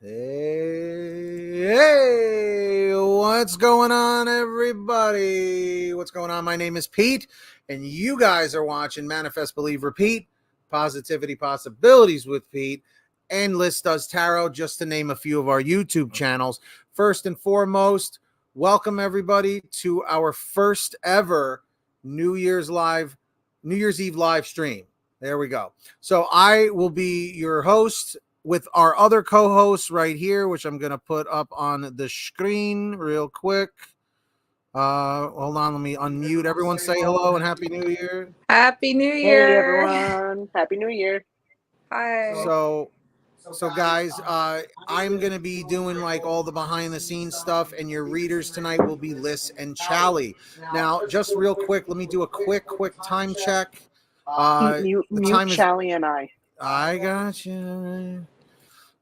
Hey, what's going on, everybody? What's going on? My name is Pete, and you guys are watching Manifest, Believe, Repeat, Positivity Possibilities with Pete, and Liz Does Tarot, just to name a few of our YouTube channels. First and foremost, welcome everybody to our first ever New Year's Eve live stream. There we go. So I will be your host with our other co-hosts right here, which I'm going to put up on the screen real quick. Hold on, let me unmute. Everyone say hello and Happy New Year. Happy New Year. Hey, everyone. Happy New Year. Hi. So guys, I'm going to be doing like all the behind the scenes stuff, and your readers tonight will be Liz and Charlie. Now, just real quick, let me do a quick time check. Mute Charlie and I got you.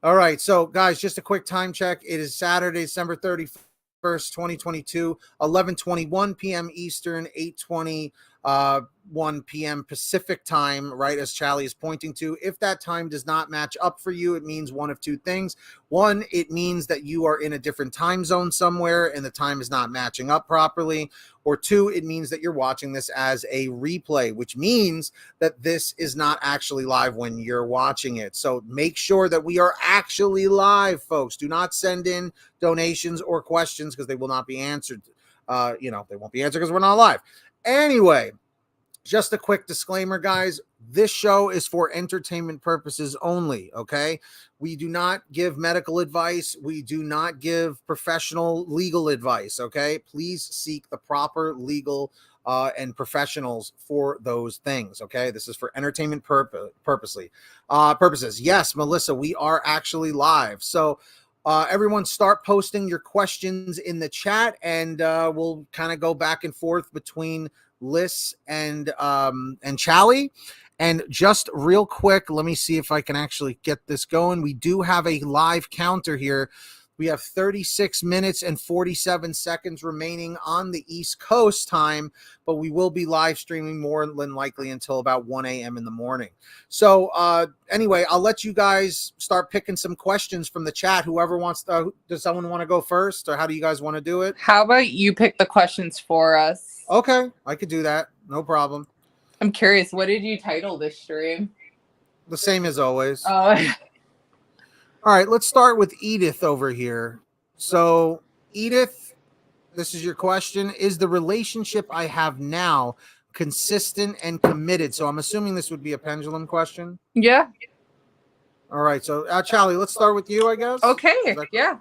All right, so guys, just a quick time check. It is Saturday, December 31st, 2022, 11:21 p.m. Eastern, 8:21 p.m. Pacific time, right, as Charlie is pointing to. If that time does not match up for you, it means one of two things. One, it means that you are in a different time zone somewhere and the time is not matching up properly. Or two, it means that you're watching this as a replay, which means that this is not actually live when you're watching it. So make sure that we are actually live, folks. Do not send in donations or questions because they will not be answered. They won't be answered because we're not live. Anyway, just a quick disclaimer, guys. This show is for entertainment purposes only, okay? We do not give medical advice. We do not give professional legal advice, okay? Please seek the proper legal and professionals for those things, okay? This is for entertainment purposes. Yes, Melissa, we are actually live. So everyone start posting your questions in the chat, and we'll kind of go back and forth between Liz and Charlie. And just real quick, let me see if I can actually get this going. We do have a live counter here. We have 36 minutes and 47 seconds remaining on the East Coast time, but we will be live streaming more than likely until about 1 a.m. in the morning. So anyway, I'll let you guys start picking some questions from the chat. Whoever wants to, does someone want to go first, or how do you guys want to do it? How about you pick the questions for us? Okay, I could do that. No problem. I'm curious, what did you title this stream? The same as always. Oh. All right, let's start with Edith over here. So, Edith, this is your question. Is the relationship I have now consistent and committed? So I'm assuming this would be a pendulum question. Yeah. All right, so Charlie, let's start with you, I guess. Okay, yeah.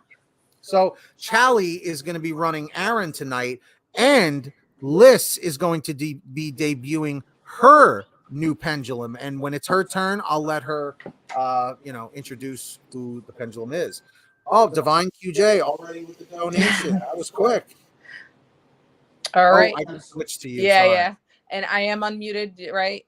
So Charlie is going to be running Aaron tonight, and Liz is going to be debuting her new pendulum, and when it's her turn, I'll let her introduce who the pendulum is. Oh, Divine QJ already with the donation. That was quick. All right. I can switch to you. Yeah, Sorry. yeah. And I am unmuted, right?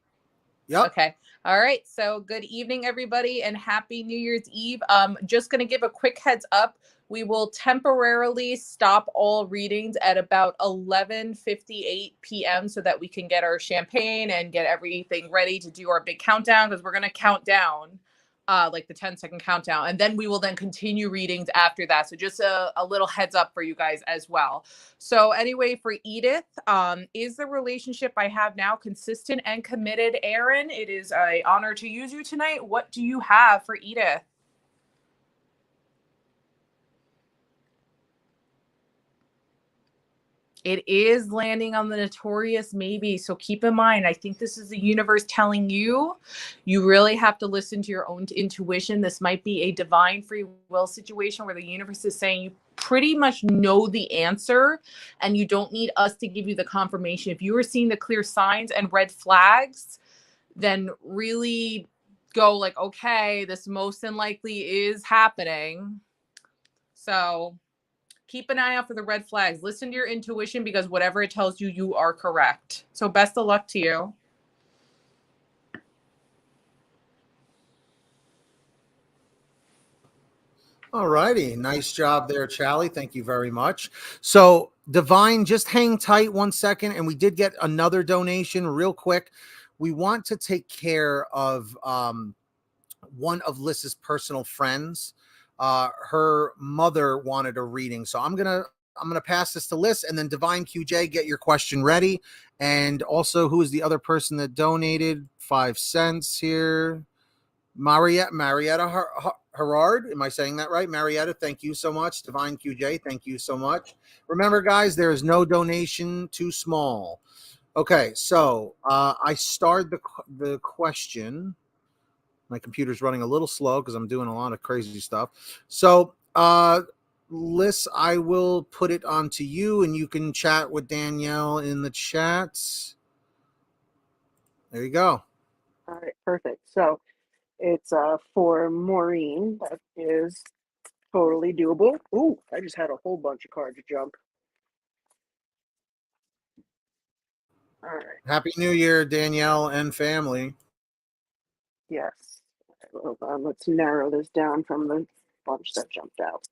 Yep. Okay. All right. So good evening, everybody, and happy New Year's Eve. Just going to give a quick heads up. We will temporarily stop all readings at about 11:58 p.m. so that we can get our champagne and get everything ready to do our big countdown, because we're going to count down like the 10-second countdown. And then we will then continue readings after that. So just a little heads up for you guys as well. So anyway, for Edith, is the relationship I have now consistent and committed? Aaron, it is an honor to use you tonight. What do you have for Edith? It is landing on the notorious maybe. So keep in mind, I think this is the universe telling you, you really have to listen to your own intuition. This might be a divine free will situation where the universe is saying you pretty much know the answer and you don't need us to give you the confirmation. If you are seeing the clear signs and red flags, then really go like, okay, this most than likely is happening. So keep an eye out for the red flags. Listen to your intuition, because whatever it tells you, you are correct. So best of luck to you. All righty. Nice job there, Charlie. Thank you very much. So, Divine, just hang tight 1 second. And we did get another donation real quick. We want to take care of one of Liz's personal friends. her mother wanted a reading. So I'm gonna pass this to Liz, and then Divine QJ, get your question ready. And also, who is the other person that donated 5 cents here? Marietta Herard. Am I saying that right? Marietta, thank you so much. Divine QJ, thank you so much. Remember, guys, there is no donation too small. Okay, so I start the question. My computer's running a little slow because I'm doing a lot of crazy stuff. So, Liz, I will put it onto you, and you can chat with Danielle in the chats. There you go. All right, perfect. So it's for Maureen. That is totally doable. Ooh, I just had a whole bunch of cards jump. All right. Happy New Year, Danielle and family. Yes. Hold on. Let's narrow this down from the bunch that jumped out.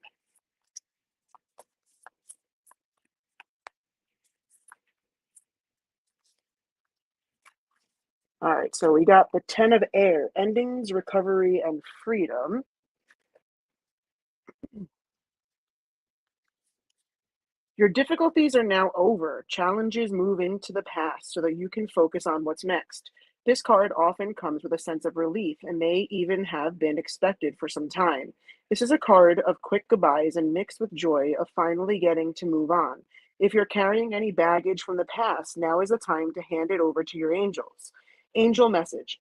All right, so we got the 10 of air, endings, recovery, and freedom. Your difficulties are now over. Challenges move into the past so that you can focus on what's next. This card often comes with a sense of relief and may even have been expected for some time. This is a card of quick goodbyes and mixed with joy of finally getting to move on. If you're carrying any baggage from the past, now is the time to hand it over to your angels. Angel message.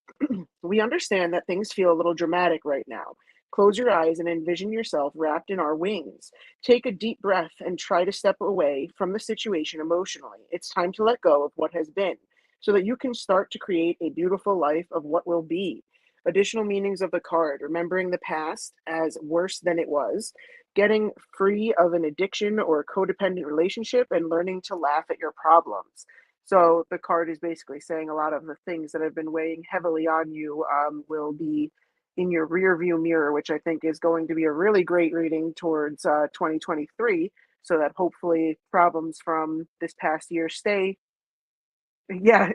We understand that things feel a little dramatic right now. Close your eyes and envision yourself wrapped in our wings. Take a deep breath and try to step away from the situation emotionally. It's time to let go of what has been so that you can start to create a beautiful life of what will be. Additional meanings of the card: remembering the past as worse than it was, getting free of an addiction or codependent relationship, and learning to laugh at your problems. So the card is basically saying a lot of the things that have been weighing heavily on you will be in your rear view mirror, which I think is going to be a really great reading towards 2023, so that hopefully problems from this past year stay. Yeah,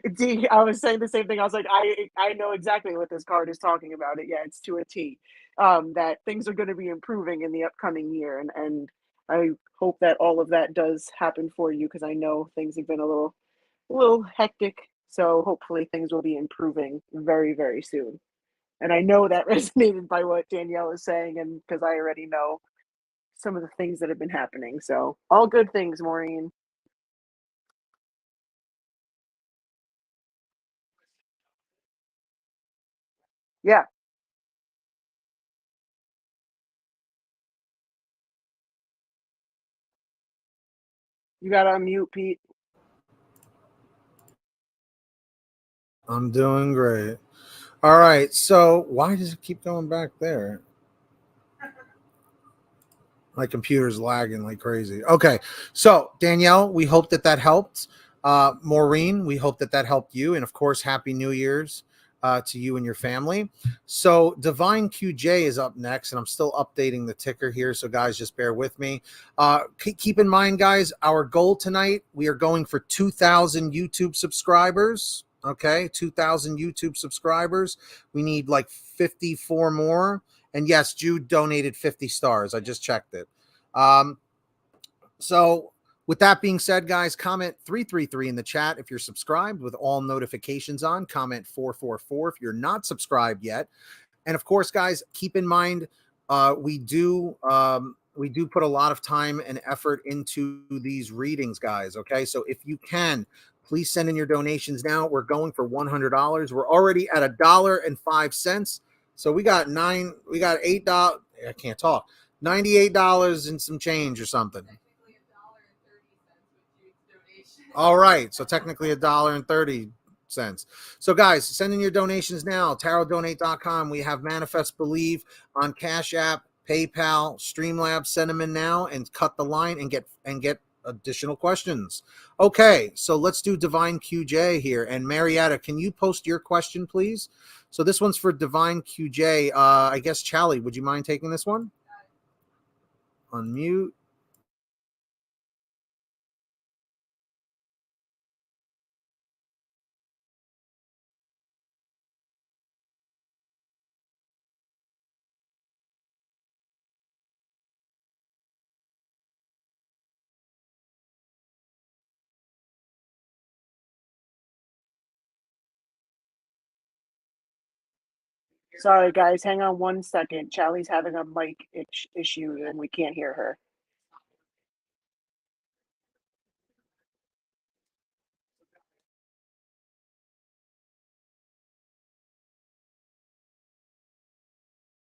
I was saying the same thing. I was like, I know exactly what this card is talking about. It, yeah, it's to a T. That things are going to be improving in the upcoming year, and I hope that all of that does happen for you, because I know things have been a little hectic. So hopefully things will be improving very, very soon. And I know that resonated by what Danielle is saying, and because I already know some of the things that have been happening. So all good things, Maureen. Yeah, you got to unmute, Pete. I'm doing great. All right. So why does it keep going back there? My computer's lagging like crazy. Okay. So Danielle, we hope that helped. Maureen, we hope that helped you. And of course, Happy New Year's to you and your family. So Divine QJ is up next, and I'm still updating the ticker here. So guys, just bear with me. Keep in mind, guys, our goal tonight, we are going for 2,000 YouTube subscribers. Okay, 2,000 YouTube subscribers. We need like 54 more. And yes, Jude donated 50 stars. I just checked it. Um, so with that being said, guys, comment 333 in the chat if you're subscribed with all notifications on. Comment 444 if you're not subscribed yet. And of course, guys, keep in mind, we do put a lot of time and effort into these readings, guys. Okay, so if you can, please send in your donations now. We're going for $100. We're already at $1.05. So we got $8. I can't talk. $98 and some change or something. All right, so technically $1.30. So guys, send in your donations now. TarotDonate.com. We have Manifest Believe on Cash App, PayPal, Streamlabs. Send them in now and cut the line and get additional questions. Okay, so let's do Divine QJ here. And Marietta, can you post your question, please? So this one's for Divine QJ. I guess Charlie, would you mind taking this one? Unmute. Sorry, guys. Hang on 1 second. Charlie's having a mic issue and we can't hear her.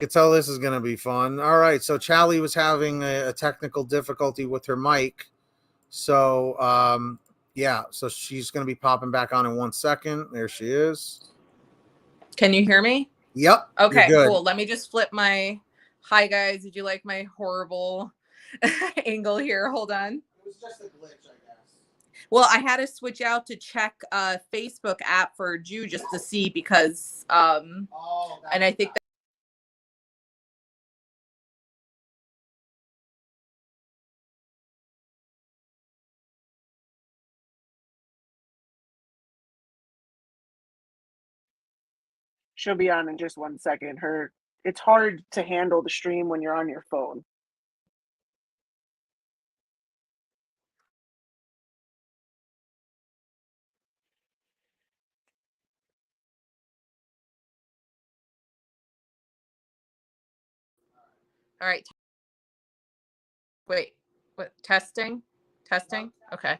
I can tell this is going to be fun. All right, so Charlie was having a technical difficulty with her mic. So, yeah, so she's going to be popping back on in 1 second. There she is. Can you hear me? Yep. Okay, you're good. cool. Let me just flip my. Hi, guys. Did you like my horrible angle here? Hold on. It was just a glitch, I guess. Well, I had to switch out to check Facebook app for Jude just to see because and I think that She'll be on in just 1 second. It's hard to handle the stream when you're on your phone. all right. Wait, what testing? Testing? Okay.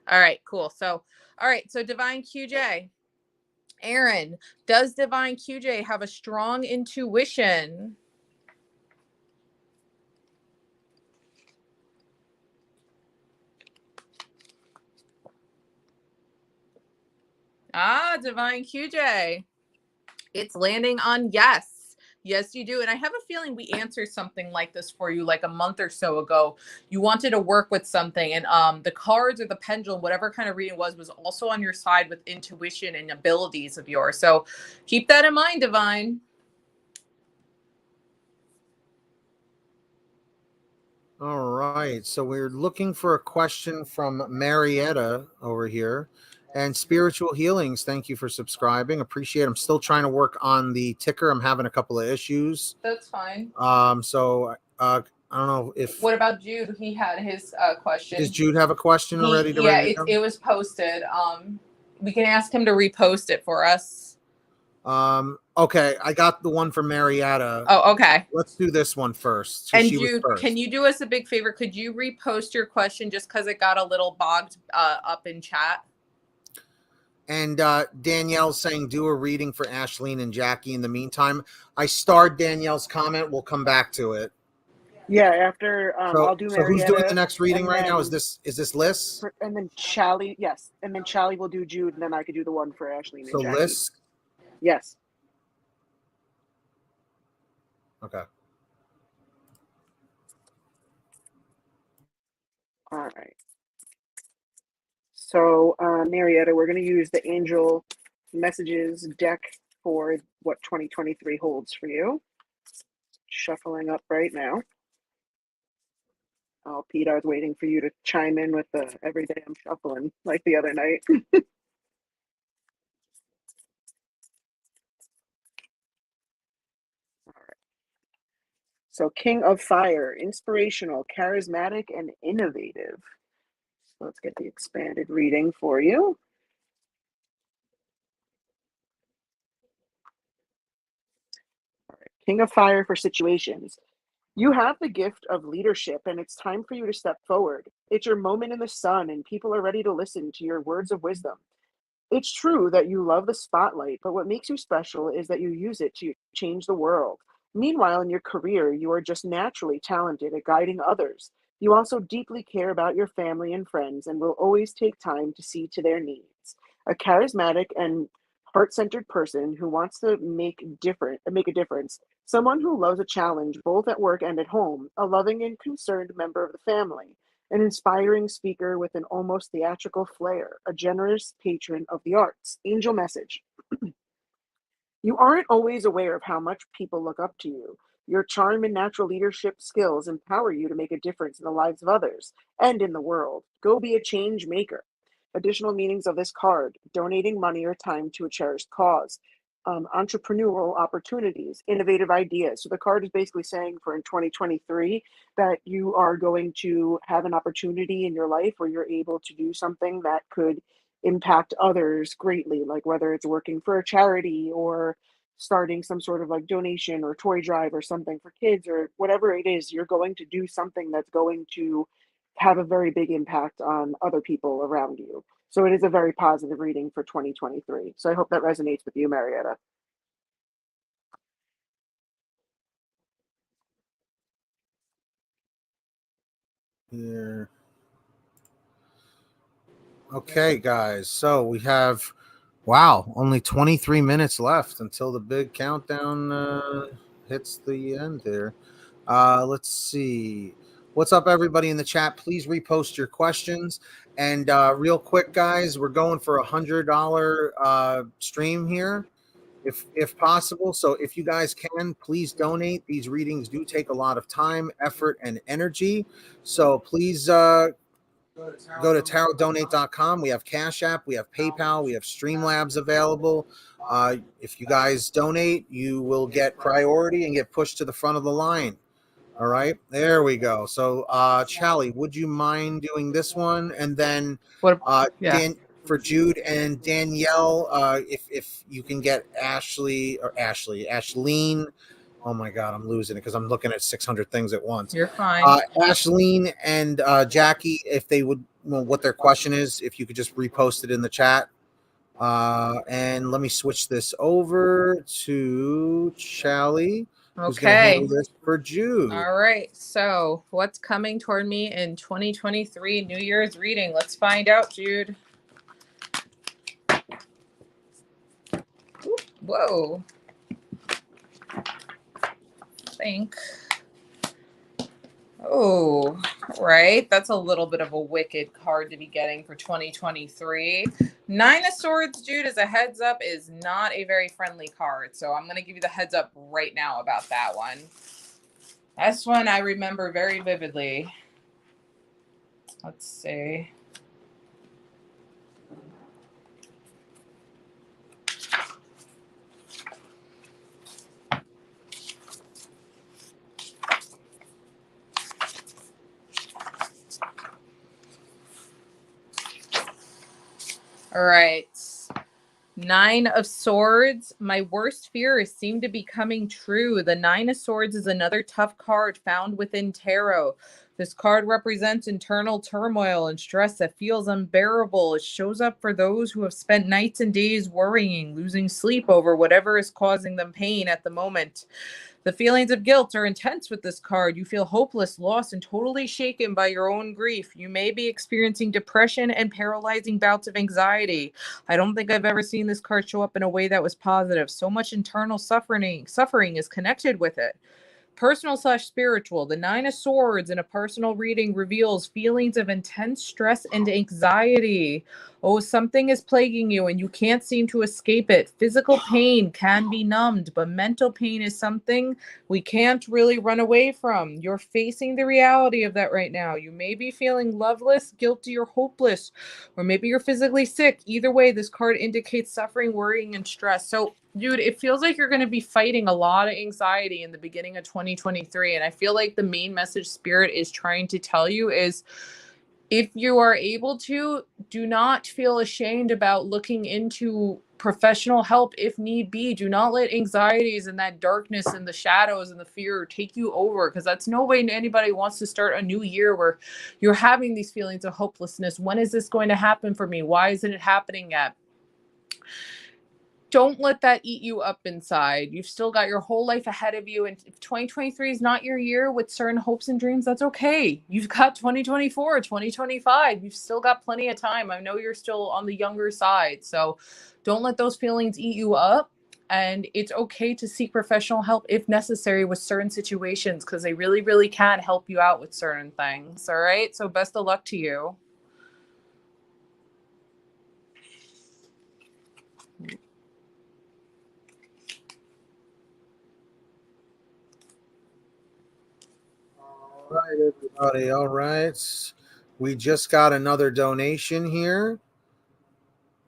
All right, cool. So all right, so Divine QJ. Aaron, does Divine QJ have a strong intuition? Divine QJ. It's landing on yes. Yes, you do. And I have a feeling we answered something like this for you like a month or so ago. You wanted to work with something, and the cards or the pendulum, whatever kind of reading was also on your side with intuition and abilities of yours. So keep that in mind, Divine. All right, so we're looking for a question from Marietta over here. And Spiritual Healings, thank you for subscribing. Appreciate it. I'm still trying to work on the ticker. I'm having a couple of issues. That's fine. So I don't know if... What about Jude? He had his question. Does Jude have a question already? Yeah, it was posted. We can ask him to repost it for us. Okay, I got the one from Marietta. Oh, okay. Let's do this one first. And Jude, can you do us a big favor? Could you repost your question just because it got a little bogged up in chat? And Danielle's saying, do a reading for Ashleen and Jackie in the meantime. I starred Danielle's comment. We'll come back to it. Yeah, after I'll do Marietta. So who's doing the next reading right now? Is this Liz? And then Charlie, yes. And then Charlie will do Jude, and then I could do the one for Ashleen and Jackie. Liz? Yes. Okay. All right. So, Marietta, we're going to use the Angel Messages deck for what 2023 holds for you. Shuffling up right now. Oh, Pete, I was waiting for you to chime in with the every day I'm shuffling like the other night. All right. So, King of Fire, inspirational, charismatic, and innovative. So let's get the expanded reading for you. All right. King of Fire for situations. You have the gift of leadership, and it's time for you to step forward. It's your moment in the sun, and people are ready to listen to your words of wisdom. It's true that you love the spotlight, but what makes you special is that you use it to change the world. Meanwhile, in your career, you are just naturally talented at guiding others. You also deeply care about your family and friends and will always take time to see to their needs. A charismatic and heart-centered person who wants to make a difference. Someone who loves a challenge both at work and at home. A loving and concerned member of the family. An inspiring speaker with an almost theatrical flair, a generous patron of the arts. Angel message. You aren't always aware of how much people look up to you. Your charm and natural leadership skills empower you to make a difference in the lives of others and in the world. Go be a change maker. Additional meanings of this card: donating money or time to a cherished cause, entrepreneurial opportunities, innovative ideas. So the card is basically saying for in 2023 that you are going to have an opportunity in your life where you're able to do something that could impact others greatly, like whether it's working for a charity or starting some sort of like donation or toy drive or something for kids or whatever it is, you're going to do something that's going to have a very big impact on other people around you. So it is a very positive reading for 2023. So I hope that resonates with you, Marietta. Here. Okay, guys. So we have, wow, only 23 minutes left until the big countdown hits the end here. Let's see. What's up, everybody in the chat? Please repost your questions. And real quick, guys, we're going for $100 stream here, if possible. So if you guys can, please donate. These readings do take a lot of time, effort, and energy. So please go to tarotdonate.com. We have Cash App, we have PayPal, we have Streamlabs available. If you guys donate, you will get priority and get pushed to the front of the line. All right, there we go. So, Charlie, would you mind doing this one? And then Dan, for Jude and Danielle, if you can get Ashleen. Oh my God, I'm losing it because I'm looking at 600 things at once. You're fine. Ashleen and Jackie, if they would, what their question is, if you could just repost it in the chat. And let me switch this over to Charlie, who's going to handle this for Jude. All right. So what's coming toward me in 2023 New Year's reading? Let's find out, Jude. Whoa. Think. Oh, right. That's a little bit of a wicked card to be getting for 2023. Nine of Swords, Jude, as a heads up, is not a very friendly card. So I'm going to give you the heads up right now about that one. This one I remember very vividly. Let's see. All right. Nine of Swords. My worst fears seem to be coming true. The Nine of Swords is another tough card found within tarot. This card represents internal turmoil and stress that feels unbearable. It shows up for those who have spent nights and days worrying, losing sleep over whatever is causing them pain at the moment. The feelings of guilt are intense with this card. You feel hopeless, lost, and totally shaken by your own grief. You may be experiencing depression and paralyzing bouts of anxiety. I don't think I've ever seen this card show up in a way that was positive. So much internal suffering is connected with it. Personal/spiritual. The Nine of Swords in a personal reading reveals feelings of intense stress and anxiety. Oh, something is plaguing you and you can't seem to escape it. Physical pain can be numbed, but mental pain is something we can't really run away from. You're facing the reality of that right now. You may be feeling loveless, guilty, or hopeless, or maybe you're physically sick. Either way, this card indicates suffering, worrying, and stress. So, dude, it feels like you're going to be fighting a lot of anxiety in the beginning of 2023. And I feel like the main message Spirit is trying to tell you is, if you are able to, do not feel ashamed about looking into professional help if need be. Do not let anxieties and that darkness and the shadows and the fear take you over, because that's no way anybody wants to start a new year where you're having these feelings of hopelessness. When is this going to happen for me? Why isn't it happening yet? Don't let that eat you up inside. You've still got your whole life ahead of you. And if 2023 is not your year with certain hopes and dreams, that's okay. You've got 2024, 2025. You've still got plenty of time. I know you're still on the younger side. So don't let those feelings eat you up. And it's okay to seek professional help if necessary with certain situations, because they really, really can help you out with certain things. All right. So best of luck to you. All right, everybody. All right. We just got another donation here.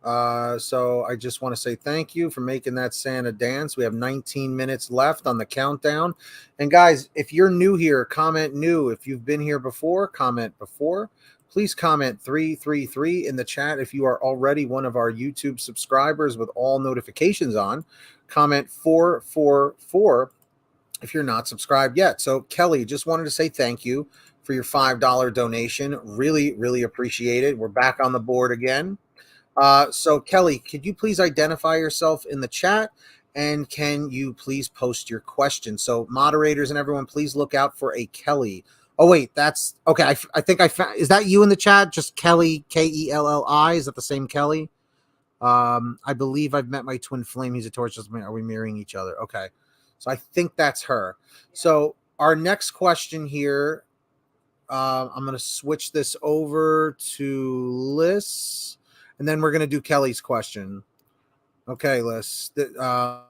So I just want to say thank you for making that Santa dance. We have 19 minutes left on the countdown. And guys, if you're new here, comment new. If you've been here before, comment before. Please comment 333 in the chat if you are already one of our YouTube subscribers with all notifications on. Comment 444 if you're not subscribed yet. So Kelly, just wanted to say thank you for your $5 donation. Really, really appreciate it. We're back on the board again. So Kelly, could you please identify yourself in the chat? And can you please post your question? So moderators and everyone, please look out for a Kelly. Oh, wait, that's okay. I think I found, is that you in the chat? Just Kelly, Kelli. Is that the same Kelly? I believe I've met my twin flame. He's a Taurus. Are we mirroring each other? Okay. So I think that's her. So our next question here, I'm going to switch this over to Liz, and then we're going to do Kelly's question. Okay, Liz. All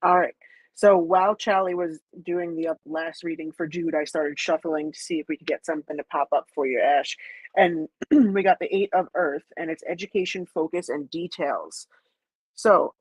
right. So while Charlie was doing the last reading for Jude, I started shuffling to see if we could get something to pop up for you, Ash. And we got the 8 of Earth, and it's education, focus, and details. So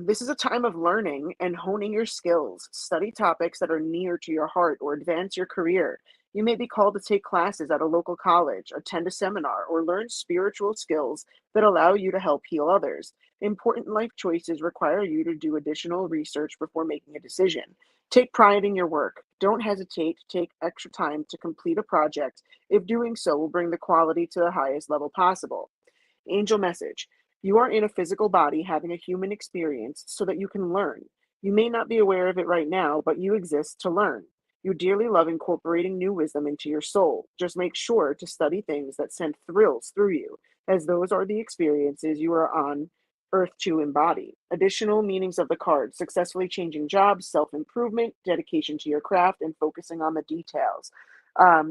this is a time of learning and honing your skills. Study topics that are near to your heart or advance your career. You may be called to take classes at a local college, attend a seminar, or learn spiritual skills that allow you to help heal others. Important life choices require you to do additional research before making a decision. Take pride in your work. Don't hesitate to take extra time to complete a project if doing so will bring the quality to the highest level possible. Angel message. You are in a physical body having a human experience so that you can learn. You may not be aware of it right now, but you exist to learn. You dearly love incorporating new wisdom into your soul. Just make sure to study things that send thrills through you, as those are the experiences you are on Earth to embody. Additional meanings of the card: successfully changing jobs, self improvement, dedication to your craft, and focusing on the details.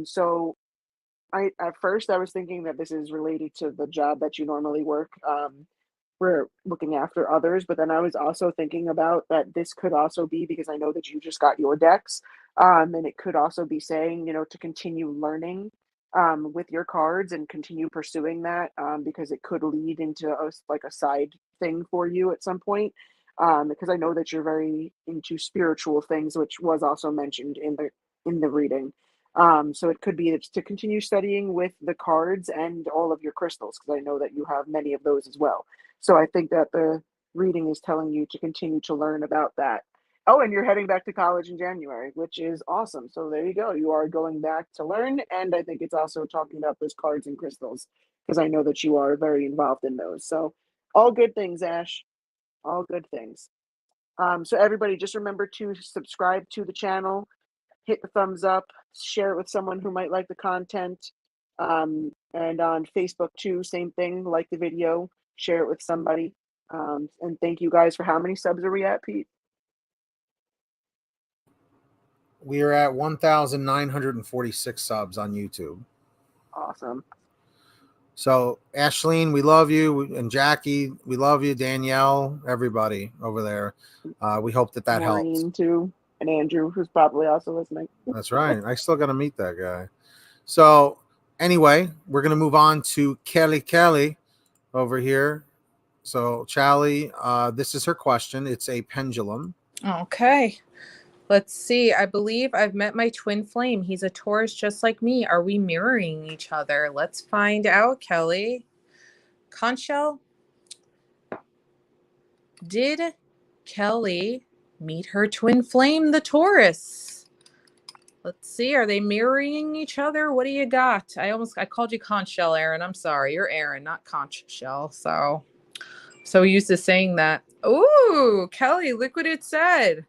So at first I was thinking that this is related to the job that you normally work. We're looking after others, but then I was also thinking about that this could also be because I know that you just got your decks, and it could also be saying, to continue learning with your cards and continue pursuing that, because it could lead into like a side thing for you at some point. Because I know that you're very into spiritual things, which was also mentioned in the reading. So it could be to continue studying with the cards and all of your crystals, because I know that you have many of those as well. So I think that the reading is telling you to continue to learn about that. Oh, and you're heading back to college in January, which is awesome. So there you go. You are going back to learn. And I think it's also talking about those cards and crystals, because I know that you are very involved in those. So all good things, Ash. All good things. So everybody, just remember to subscribe to the channel, hit the thumbs up, share it with someone who might like the content. And on Facebook too, same thing, like the video, share it with somebody. And thank you guys for how many subs are we at, Pete? We are at 1,946 subs on YouTube. Awesome. So Ashleen, we love you, and Jackie, we love you. Danielle, everybody over there. We hope that Maureen helps. too, and Andrew, who's probably also listening. That's right. I still got to meet that guy. So anyway, we're going to move on to Kelly over here. So Charlie, this is her question. It's a pendulum. Okay. Let's see. I believe I've met my twin flame. He's a Taurus just like me. Are we mirroring each other? Let's find out, Kelly. Conchel, did Kelly meet her twin flame, the Taurus? Let's see. Are they mirroring each other? What do you got? I called you Conchel, Aaron. I'm sorry. You're Aaron, not Conchel. So used to saying that. Ooh, Kelly, look what it said.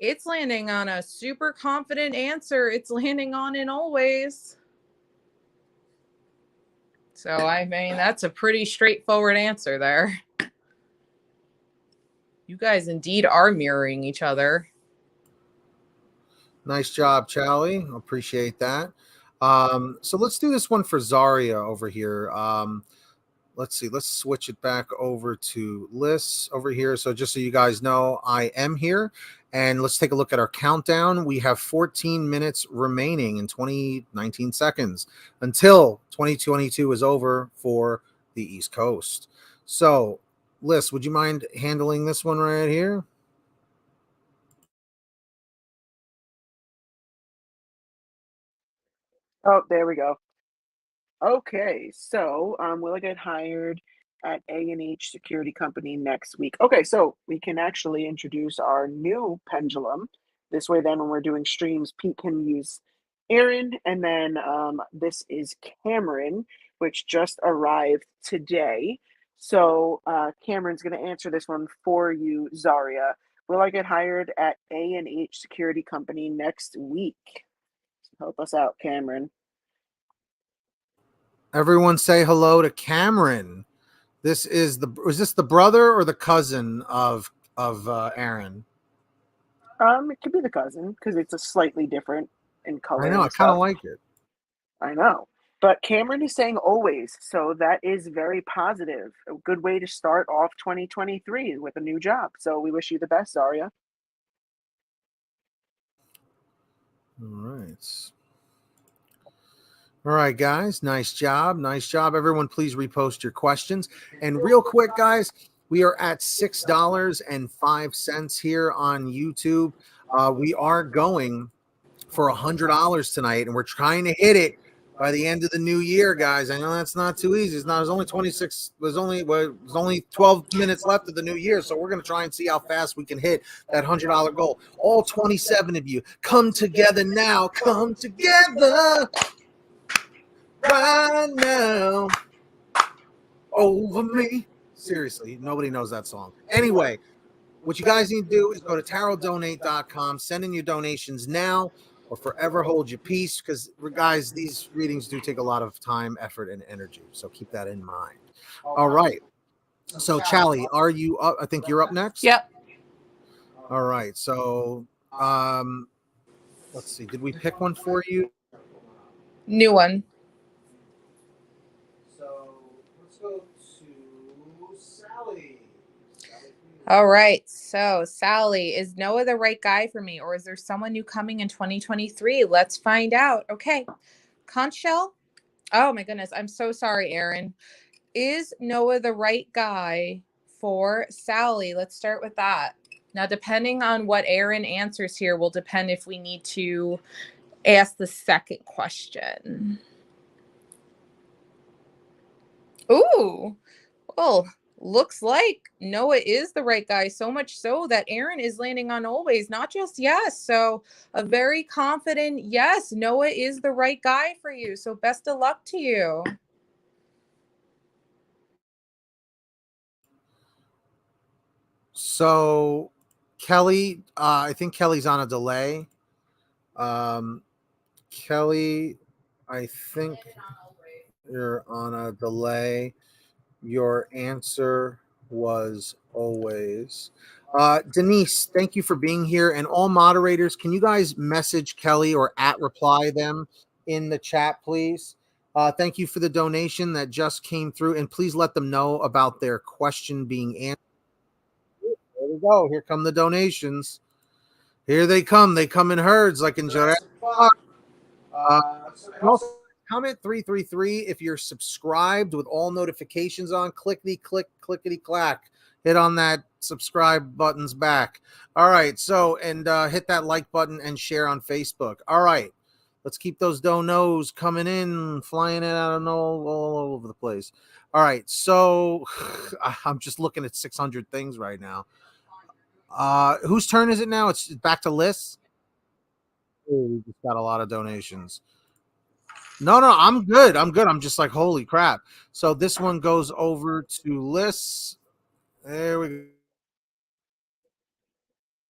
It's landing on a super confident answer. It's landing on in always. So, I mean, that's a pretty straightforward answer there. You guys indeed are mirroring each other. Nice job, Charlie. Appreciate that. So let's do this one for Zaria over here. Let's see. Let's switch it back over to Liz over here. So just so you guys know, I am here. And let's take a look at our countdown. We have 14 minutes remaining and 19 seconds until 2022 is over for the East Coast. So, Liz, would you mind handling this one right here? Oh, there we go. Okay, so will I get hired at A&H Security Company next week? Okay, so we can actually introduce our new pendulum. This way, then when we're doing streams, Pete can use Aaron, and then this is Cameron, which just arrived today. So Cameron's going to answer this one for you, Zaria. Will I get hired at A&H Security Company next week? Help us out, Cameron. Everyone say hello to Cameron. Is this the brother or the cousin of Aaron? It could be the cousin because it's a slightly different in I color know, I and kind of stuff. like it. I know. But Cameron is saying always, so that is very positive. A good way to start off 2023 with a new job. So we wish you the best, Zaria. All right. All right, guys. Nice job. Nice job. Everyone, please repost your questions. And real quick, guys, we are at $6.05 here on YouTube. We are going for $100 tonight, and we're trying to hit it by the end of the new year, guys. I know that's not too easy. There's only 12 minutes left of the new year, so we're going to try and see how fast we can hit that $100 goal. All 27 of you, come together now. Come together right now over me. Seriously, nobody knows that song. Anyway, what you guys need to do is go to tarotdonate.com, send in your donations now or forever hold your peace, because, guys, these readings do take a lot of time, effort, and energy. So keep that in mind. All right. So, Chally, are you up? I think you're up next. Yep. All right. So, let's see. Did we pick one for you? New one. So, let's go to Sally. All right. So, Sally, is Noah the right guy for me, or is there someone new coming in 2023? Let's find out. Okay. Conch shell. Oh my goodness. I'm so sorry, Aaron. Is Noah the right guy for Sally? Let's start with that. Now, depending on what Aaron answers here will depend if we need to ask the second question. Ooh. Well, looks like Noah is the right guy, so much so that Aaron is landing on always, not just yes. So a very confident yes, Noah is the right guy for you. So best of luck to you. So, Kelly, I think Kelly's on a delay. Kelly, I think you're on a delay. Your answer was always. Denise, thank you for being here. And all moderators, can you guys message Kelly or reply them in the chat, please? Thank you for the donation that just came through. And please let them know about their question being answered. There we go. Here come the donations. Here they come. They come in herds like in Jurassic Park. Also, comment 333 if you're subscribed with all notifications on. Clickety click, clickety clack. Hit on that subscribe buttons back. All right. So, and hit that like button and share on Facebook. All right. Let's keep those donos coming in, flying in out of all over the place. All right. So, I'm just looking at 600 things right now. Whose turn is it now? It's back to Liz. Oh, we just got a lot of donations. No, I'm good. I'm just like, holy crap. So this one goes over to Liz. There we go.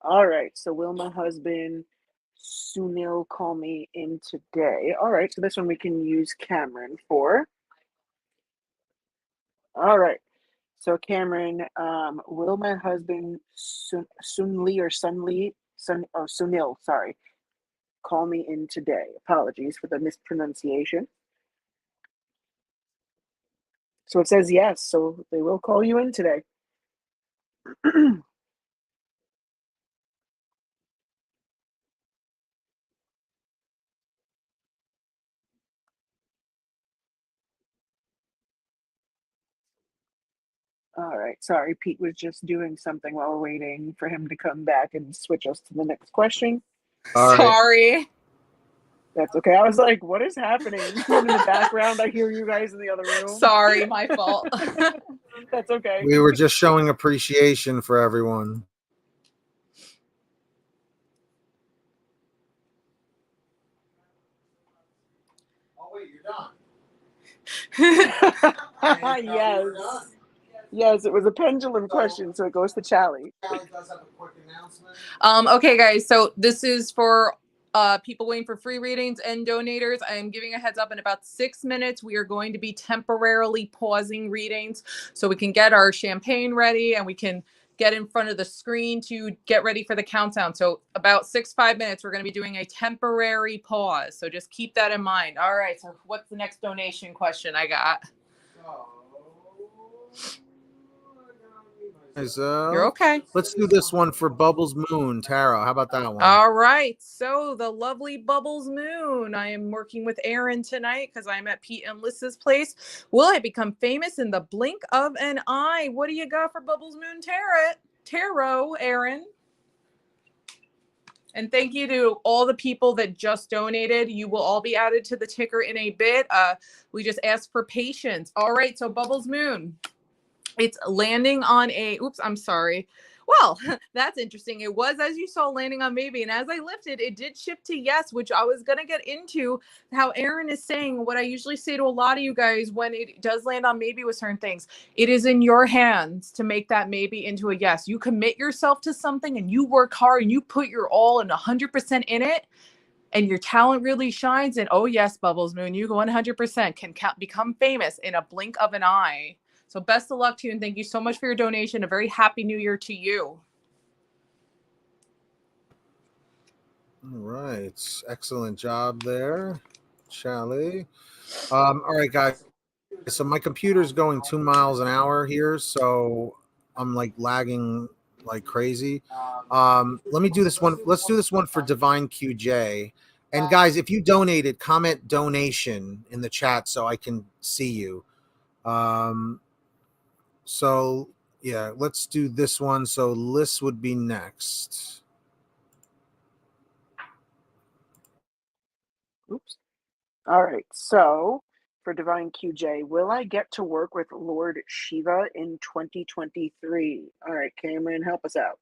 All right. So will my husband Sunil call me in today? All right. So this one we can use Cameron for. All right. So Cameron, will my husband Sunli or Sunil, sorry, call me in today? Apologies for the mispronunciation. So it says yes, so they will call you in today. All right. Sorry, Pete was just doing something while we're waiting for him to come back and switch us to the next question. All right. Sorry. That's okay. I was like, what is happening? When in the background, I hear you guys in the other room. Sorry, my fault. That's okay. We were just showing appreciation for everyone. Oh, wait, you're done. Yes. Yes, it was a pendulum question, so it goes to Charlie. Callie does have a quick announcement. Okay, guys, so this is for people waiting for free readings and donators. I am giving a heads up in about 6 minutes. We are going to be temporarily pausing readings so we can get our champagne ready and we can get in front of the screen to get ready for the countdown. So about 5 minutes, we're going to be doing a temporary pause. So just keep that in mind. All right, so what's the next donation question I got? You're okay. Let's do this one for Bubbles Moon Tarot. How about that one? All right. So the lovely Bubbles Moon. I am working with Aaron tonight because I'm at Pete and Liz's place. Will I become famous in the blink of an eye? What do you got for Bubbles Moon Tarot, Aaron? And thank you to all the people that just donated. You will all be added to the ticker in a bit. We just asked for patience. All right. So Bubbles Moon. It's landing on a, oops, I'm sorry. Well, that's interesting. It was, as you saw, landing on maybe. And as I lifted, it did shift to yes, which I was going to get into how Aaron is saying what I usually say to a lot of you guys when it does land on maybe with certain things. It is in your hands to make that maybe into a yes. You commit yourself to something and you work hard and you put your all and 100% in it. And your talent really shines. And oh, yes, Bubbles Moon, you 100% can become famous in a blink of an eye. So best of luck to you, and thank you so much for your donation. A very happy new year to you. All right. Excellent job there, Charlie. All right, guys. So my computer's going 2 miles an hour here, so I'm like lagging like crazy. Let me do this one. Let's do this one for Divine QJ. And guys, if you donated, comment donation in the chat so I can see you. So yeah, let's do this one. So Liz would be next. Oops. All right. So for Divine QJ, will I get to work with Lord Shiva in 2023? All right, Cameron, help us out.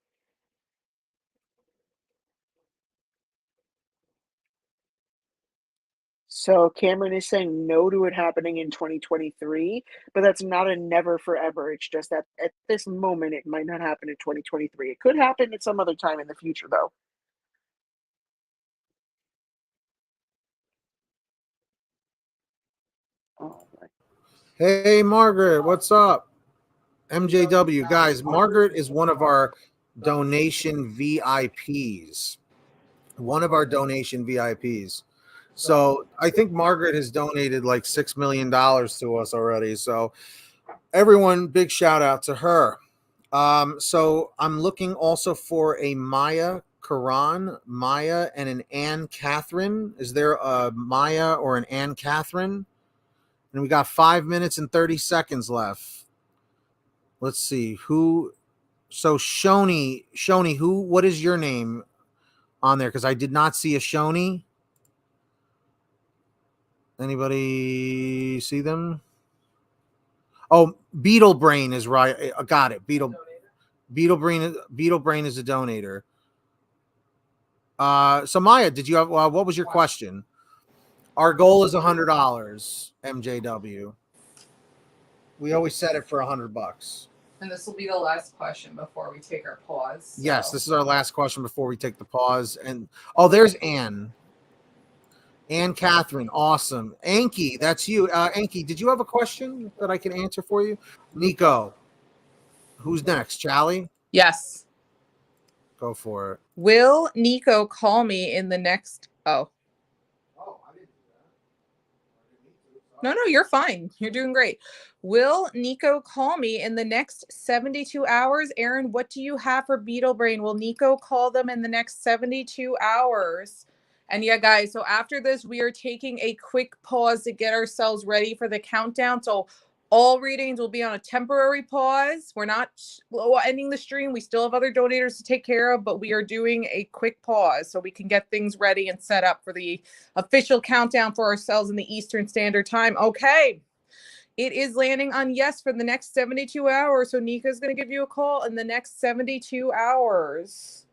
So Cameron is saying no to it happening in 2023, but that's not a never forever. It's just that at this moment, it might not happen in 2023. It could happen at some other time in the future, though. All right. Hey, Margaret, what's up? MJW, guys, Margaret is one of our donation VIPs. One of our donation VIPs. So I think Margaret has donated like $6 million to us already. So everyone, big shout out to her. So I'm looking also for a Maya Karan, Maya, and an Anne Catherine. Is there a Maya or an Anne Catherine? And we got 5 minutes and 30 seconds left. Let's see who. So Shoni, who? What is your name on there? Because I did not see a Shoni. Anybody see them? Oh, Beetle Brain is right. I got it. Beetle Brain is a donator. So Maya, did you have what was your question? Our goal is $100, MJW. We always set it for $100. And this will be the last question before we take our pause. So. Yes, this is our last question before we take the pause. And oh, there's Anne. Anne Catherine, awesome. Anki, that's you. Anki, did you have a question that I can answer for you? Nico, who's next? Charlie? Yes. Go for it. Will Nico call me in the next? Oh, I didn't do that. No, you're fine. You're doing great. Will Nico call me in the next 72 hours? Aaron, what do you have for Beetle Brain? Will Nico call them in the next 72 hours? And yeah, guys, so after this, we are taking a quick pause to get ourselves ready for the countdown. So All readings will be on a temporary pause. We're not ending the stream. We still have other donators to take care of, but we are doing a quick pause so we can get things ready and set up for the official countdown for ourselves in the Eastern Standard Time. Okay. It is landing on yes for the next 72 hours. So Nika's going to give you a call in the next 72 hours.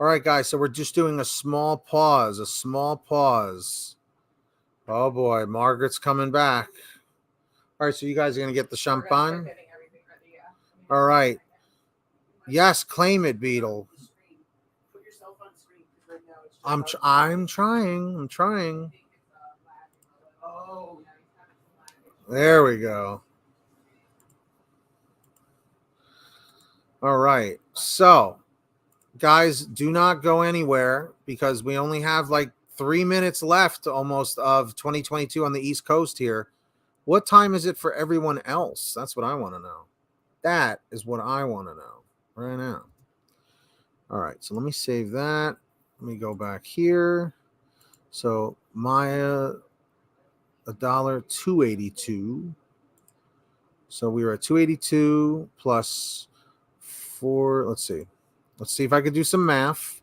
All right, guys. So we're just doing a small pause. Oh boy, Margaret's coming back. All right, so you guys are going to get the champagne. All right. Yes, claim it, Beetle. Put yourself on screen right now. I'm trying. Oh. There we go. All right. So, guys, do not go anywhere because we only have like 3 minutes left almost of 2022 on the East Coast here. What time is it for everyone else? That's what I want to know. That is what I want to know right now. All right. So let me save that. Let me go back here. So Maya, $2.82. So we were at 282 plus 4. Let's see if I could do some math.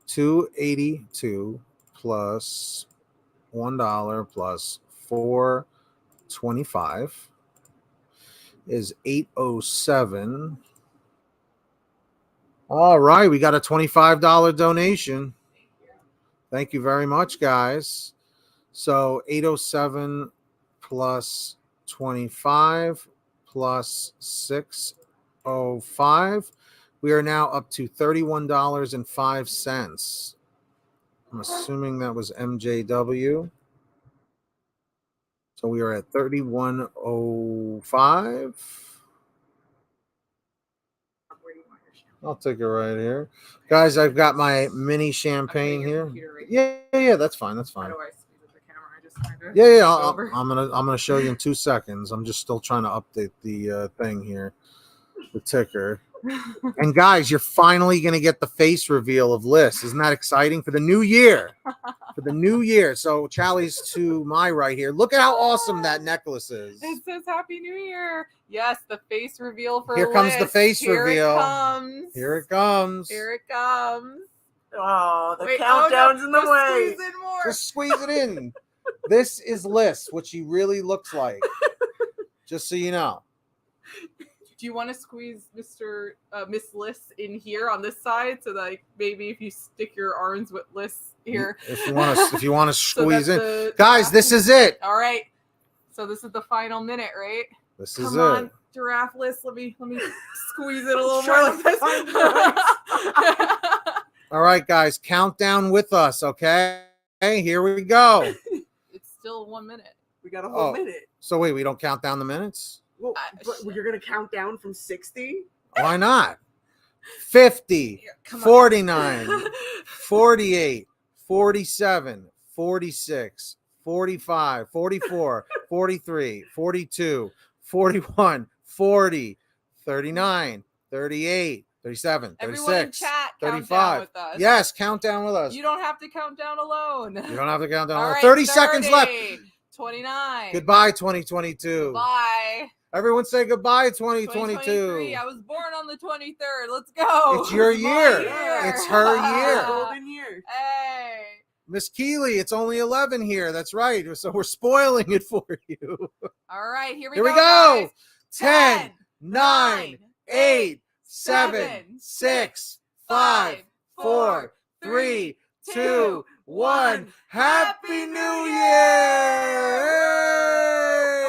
282 plus $1 plus 425 is 807. All right, we got a $25 donation. Thank you very much, guys. So 807 plus 25 plus 605. We are now up to $31.05. I'm assuming that was MJW. So we are at 3105. I'll take it right here. Guys, I've got my mini champagne here. Yeah, that's fine. Yeah. I'm gonna show you in 2 seconds. I'm just still trying to update the thing here, the ticker. And guys, you're finally gonna get the face reveal of Liz. Isn't that exciting for the new year? So Charlie's to my right here. Look at how awesome that necklace is. It says Happy New Year. Yes, the face reveal for Here comes Liz. the face reveal. Here it comes. Oh, the countdown's in the way. Squeeze in more. Just squeeze it in. This is Liz, what she really looks like. Just so you know. Do you want to squeeze Miss Liz in here on this side so that like, maybe if you stick your arms with Liz here, if you want to squeeze so in, guys, this is it. All right. So this is the final minute, right? This is Come on, Giraffe Liz. Let me squeeze it a little more like this. All right, guys, count down with us, okay? Hey, here we go. It's still 1 minute. We got a whole minute. So wait, we don't count down the minutes? Well, but you're gonna count down from 60? Why not? 50, 49, 48, 47, 46, 45, 44, 43, 42, 41, 40, 39, 38, 37, 36, Everyone in chat, 35. count down with us. Yes, count down with us. You don't have to count down alone. You don't have to count down. All right, 30 seconds left. 29. Goodbye, 2022. Bye. Everyone say goodbye, 2022. I was born on the 23rd. Let's go. It's your year. year. It's her year. Golden year. Hey. Miss Keeley, it's only 11 here. That's right. So we're spoiling it for you. All right, here we go. Guys. 10, 9, 8, 7, 6, 5, 4, 3, 2, 1. Happy New Year!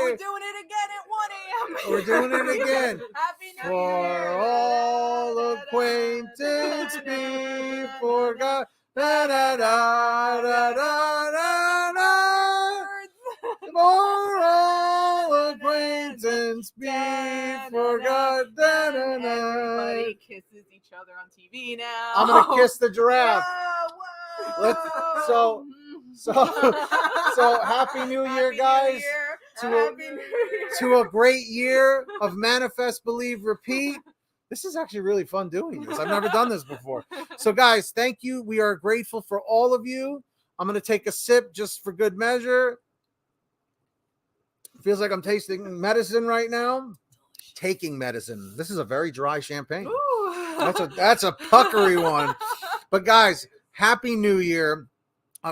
We're doing it again at 1 a.m. We're doing it again. Happy New For Year. all acquaintance be forgot. Da, da, da, da, da, da, da. For all acquaintance be forgot. Da, da, da. Everybody kisses each other on TV now. I'm gonna kiss the giraffe. Whoa. So Happy New Year, guys. To a great year of manifest, believe, repeat. This is actually really fun doing this. I've never done this before. So, guys, thank you. We are grateful for all of you. I'm going to take a sip just for good measure. Feels like I'm tasting medicine right now. Taking medicine. This is a very dry champagne. Ooh. That's a puckery one. But guys, Happy New Year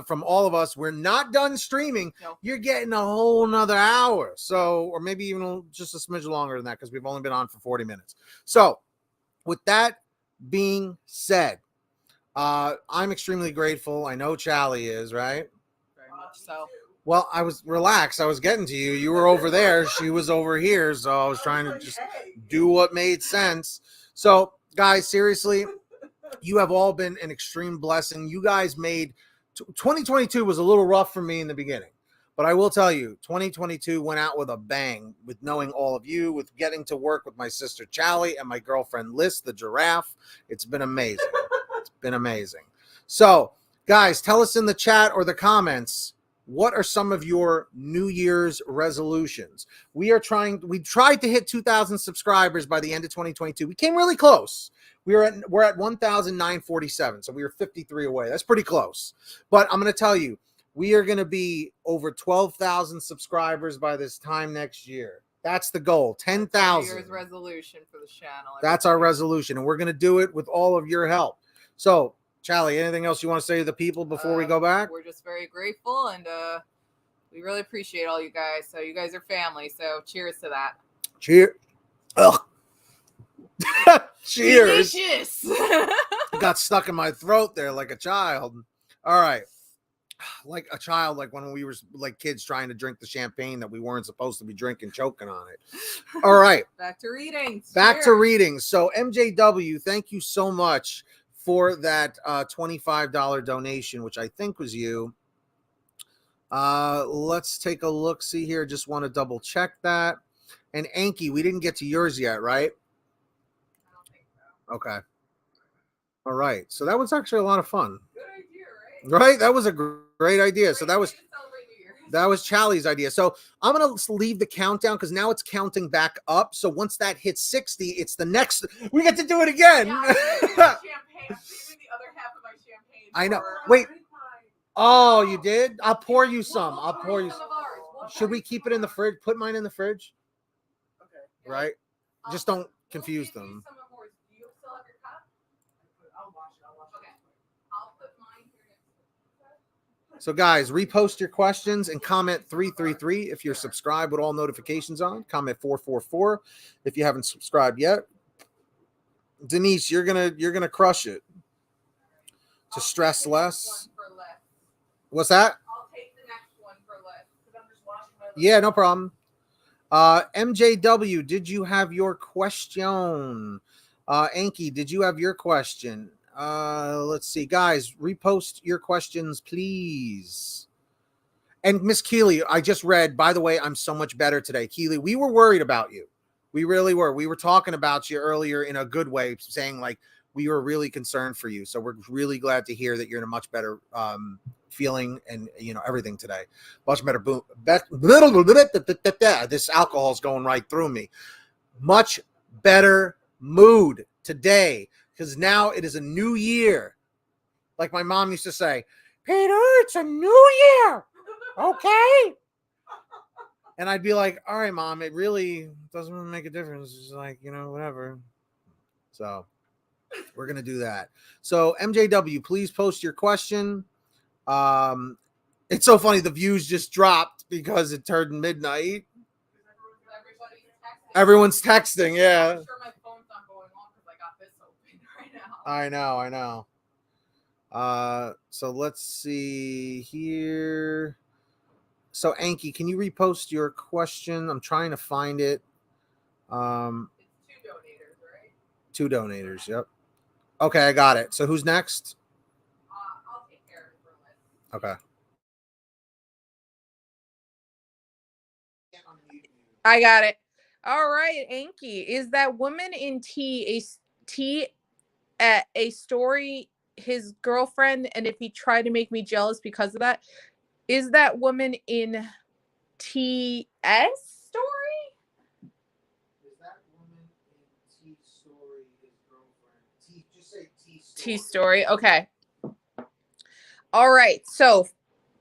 from all of us. We're not done streaming. No. You're getting a whole nother hour. So, or maybe even just a smidge longer than that because we've only been on for 40 minutes. So, with that being said, I'm extremely grateful. I know Charlie is, right? Very much so. Well, I was relaxed. I was getting to you. You were over there. She was over here. So I was trying to just do what made sense. So, guys, seriously, you have all been an extreme blessing. You guys made 2022 was a little rough for me in the beginning. But I will tell you, 2022 went out with a bang with knowing all of you, with getting to work with my sister Charlie and my girlfriend Liz, the giraffe. It's been amazing. It's been amazing. So, guys, tell us in the chat or the comments, what are some of your New Year's resolutions? We tried to hit 2,000 subscribers by the end of 2022. We came really close. We're at 1,947, so we were 53 away. That's pretty close. But I'm going to tell you, we are going to be over 12,000 subscribers by this time next year. That's the goal, 10,000. New Year's resolution for the channel. That's our resolution, and we're going to do it with all of your help. So, Charlie, anything else you want to say to the people before we go back? We're just very grateful, and we really appreciate all you guys. So you guys are family. So cheers to that. Cheers. Ugh. Cheers. Delicious. Got stuck in my throat there like a child. All right. Like a child, like when we were like kids trying to drink the champagne that we weren't supposed to be drinking, choking on it. All right. Back to readings. Back to readings. So MJW, thank you so much for that $25 donation, which I think was you. Let's take a look. See here. Just want to double check that. And Anki, we didn't get to yours yet, right? I don't think so. Okay. All right. So that was actually a lot of fun. Good idea, right? Right? That was a great idea. So that was Charlie's idea. So I'm going to leave the countdown because now it's counting back up. So once that hits 60, it's the next. We get to do it again. Yeah, champagne. I'm saving the other half of my champagne. I know. Wait. Oh, you did? I'll pour you some. I'll pour you some. Should we keep it in the fridge? Put mine in the fridge? Okay. Right? Just don't confuse them. Do you still have your cup? I'll wash it. Okay. I'll put mine here next to. So, guys, repost your questions and comment 333 if you're subscribed with all notifications on. Comment 444 if you haven't subscribed yet. Denise, you're gonna crush it. To stress less. What's that? I'll take the next one for less because I'm just washing my. Yeah, no problem. MJW, did you have your question? Anki, did you have your question? Let's see, guys, repost your questions, please. And Miss Keeley, I just read, by the way, I'm so much better today. Keeley, we were worried about you. We really were. We were talking about you earlier in a good way, saying like we were really concerned for you. So we're really glad to hear that you're in a much better feeling and, you know, everything today. Much better. This alcohol is going right through me. Much better mood today because now it is a new year. Like my mom used to say, Peter, it's a new year. Okay. And I'd be like, all right, Mom, it really doesn't really make a difference. It's like, you know, whatever. So we're going to do that. So MJW, please post your question. It's so funny. The views just dropped because it turned midnight. Everyone's texting. Yeah. I'm sure my phone's not going on because I got this open right now. I know. So let's see here. So Anki, can you repost your question? I'm trying to find it. It's 2 donators, right? 2 donators. Yep. Okay, I got it. So who's next? I'll take care of it for Liz. Okay. I got it. All right, Anki. Is that woman in T a story his girlfriend, and if he tried to make me jealous because of that? Is that woman in TS story? Is that woman in T story his girlfriend? Just say T story. T story. Okay. All right. So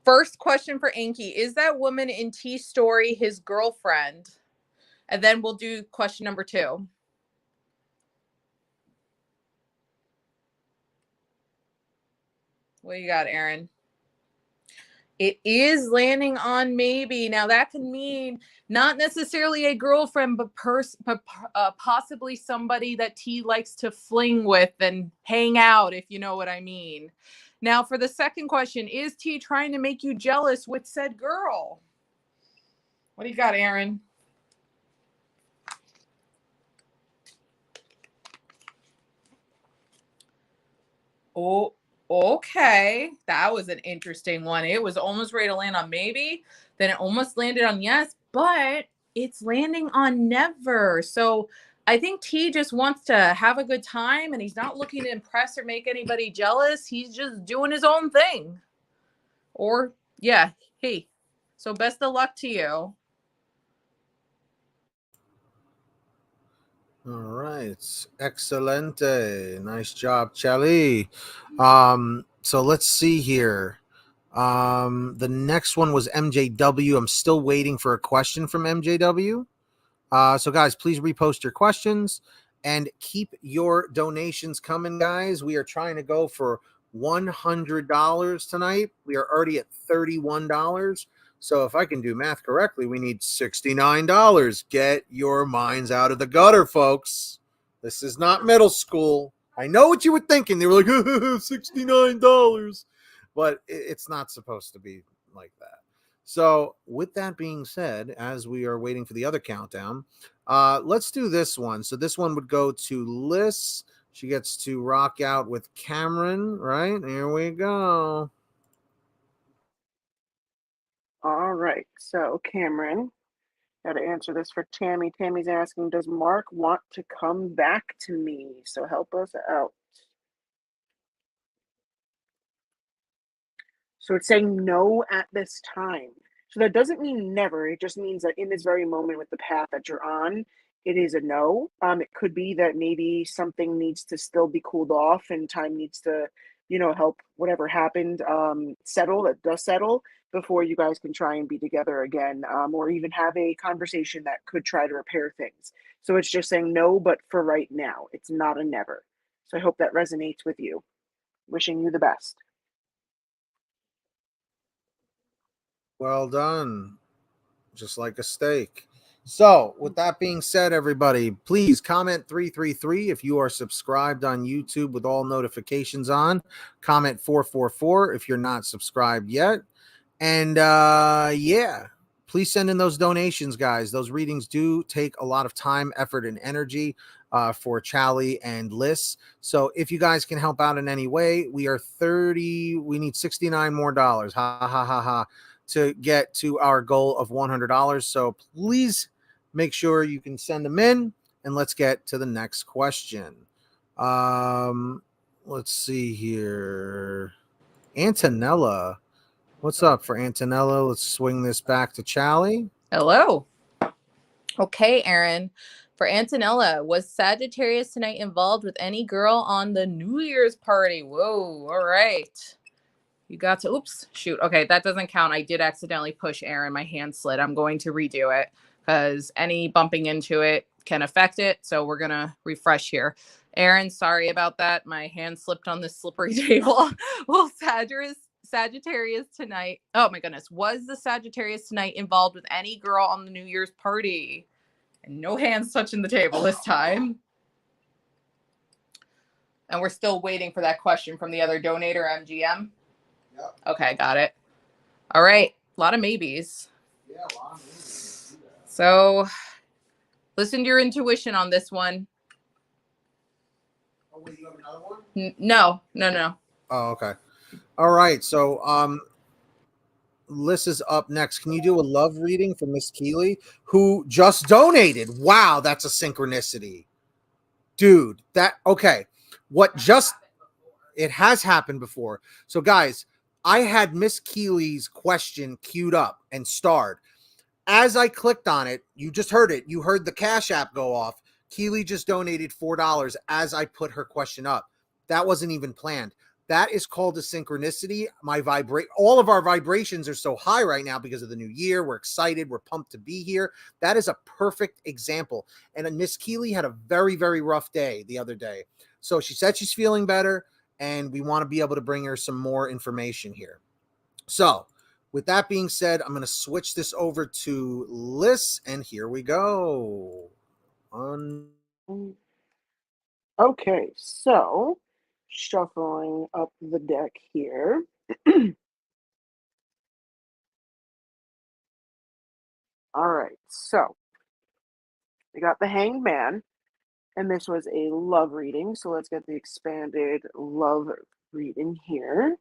First question for Inky. Is that woman in T's story his girlfriend? And then we'll do question number 2. What you got, Aaron? It is landing on maybe. Now that can mean not necessarily a girlfriend, but possibly somebody that T likes to fling with and hang out, if you know what I mean. Now for the second question, is T trying to make you jealous with said girl? What do you got, Aaron? Oh, okay. That was an interesting one. It was almost ready to land on maybe, then it almost landed on yes, but it's landing on never. So I think T just wants to have a good time and he's not looking to impress or make anybody jealous. He's just doing his own thing. Or, yeah, hey. So best of luck to you. All right. Excelente. Nice job, Charlie. So let's see here. The next one was MJW. I'm still waiting for a question from MJW. So guys, please repost your questions and keep your donations coming, guys. We are trying to go for $100 tonight. We are already at $31. So if I can do math correctly, we need $69. Get your minds out of the gutter, folks. This is not middle school. I know what you were thinking. They were like, $69. But it's not supposed to be like that. So with that being said, as we are waiting for the other countdown, let's do this one. So this one would go to Liz. She gets to rock out with Cameron, right? Here we go. All right. So, Cameron, got to answer this for Tammy. Tammy's asking, does Mark want to come back to me? So help us out. So it's saying no at this time. So that doesn't mean never. It just means that in this very moment with the path that you're on, it is a no. It could be that maybe something needs to still be cooled off and time needs to, help whatever happened settle, that does settle before you guys can try and be together again, or even have a conversation that could try to repair things. So it's just saying no, but for right now, it's not a never. So I hope that resonates with you. Wishing you the best. Well done. Just like a steak. So with that being said, everybody, please comment 333 if you are subscribed on YouTube with all notifications on. Comment 444 if you're not subscribed yet. And yeah, please send in those donations, guys. Those readings do take a lot of time, effort, and energy for Charlie and Liz. So if you guys can help out in any way, we need 69 more dollars. Ha ha ha ha. To get to our goal of $100. So please make sure you can send them in, and let's get to the next question. Let's see here. Antonella. What's up for Antonella? Let's swing this back to Charlie. Hello. Okay, Aaron. For Antonella, was Sagittarius tonight involved with any girl on the New Year's party? Whoa, all right. You got to, oops, shoot. Okay, that doesn't count. I did accidentally push Aaron. My hand slid. I'm going to redo it because any bumping into it can affect it. So we're going to refresh here. Aaron, sorry about that. My hand slipped on this slippery table. Well, Sagittarius tonight. Oh my goodness. Was the Sagittarius tonight involved with any girl on the New Year's party? And no hands touching the table this time. And we're still waiting for that question from the other donator, MGM. Yep. Okay, got it. All right. A lot of maybes. Yeah, a lot of maybes. So listen to your intuition on this one. Oh, wait, you have another one? No. Oh, okay. All right. So Liz is up next. Can you do a love reading for Miss Keeley, who just donated? Wow, that's a synchronicity. Dude, okay. It has happened before. So guys, I had Miss Keeley's question queued up and starred. As I clicked on it, you just heard it. You heard the Cash App go off. Keeley just donated $4 as I put her question up. That wasn't even planned. That is called a synchronicity. All of our vibrations are so high right now because of the new year. We're excited. We're pumped to be here. That is a perfect example. And Miss Keeley had a very, very rough day the other day. So she said she's feeling better, and we want to be able to bring her some more information here. So with that being said, I'm going to switch this over to Liz, and here we go. Okay, so shuffling up the deck here. All right, so we got the Hanged Man, and this was a love reading. So let's get the expanded love reading here.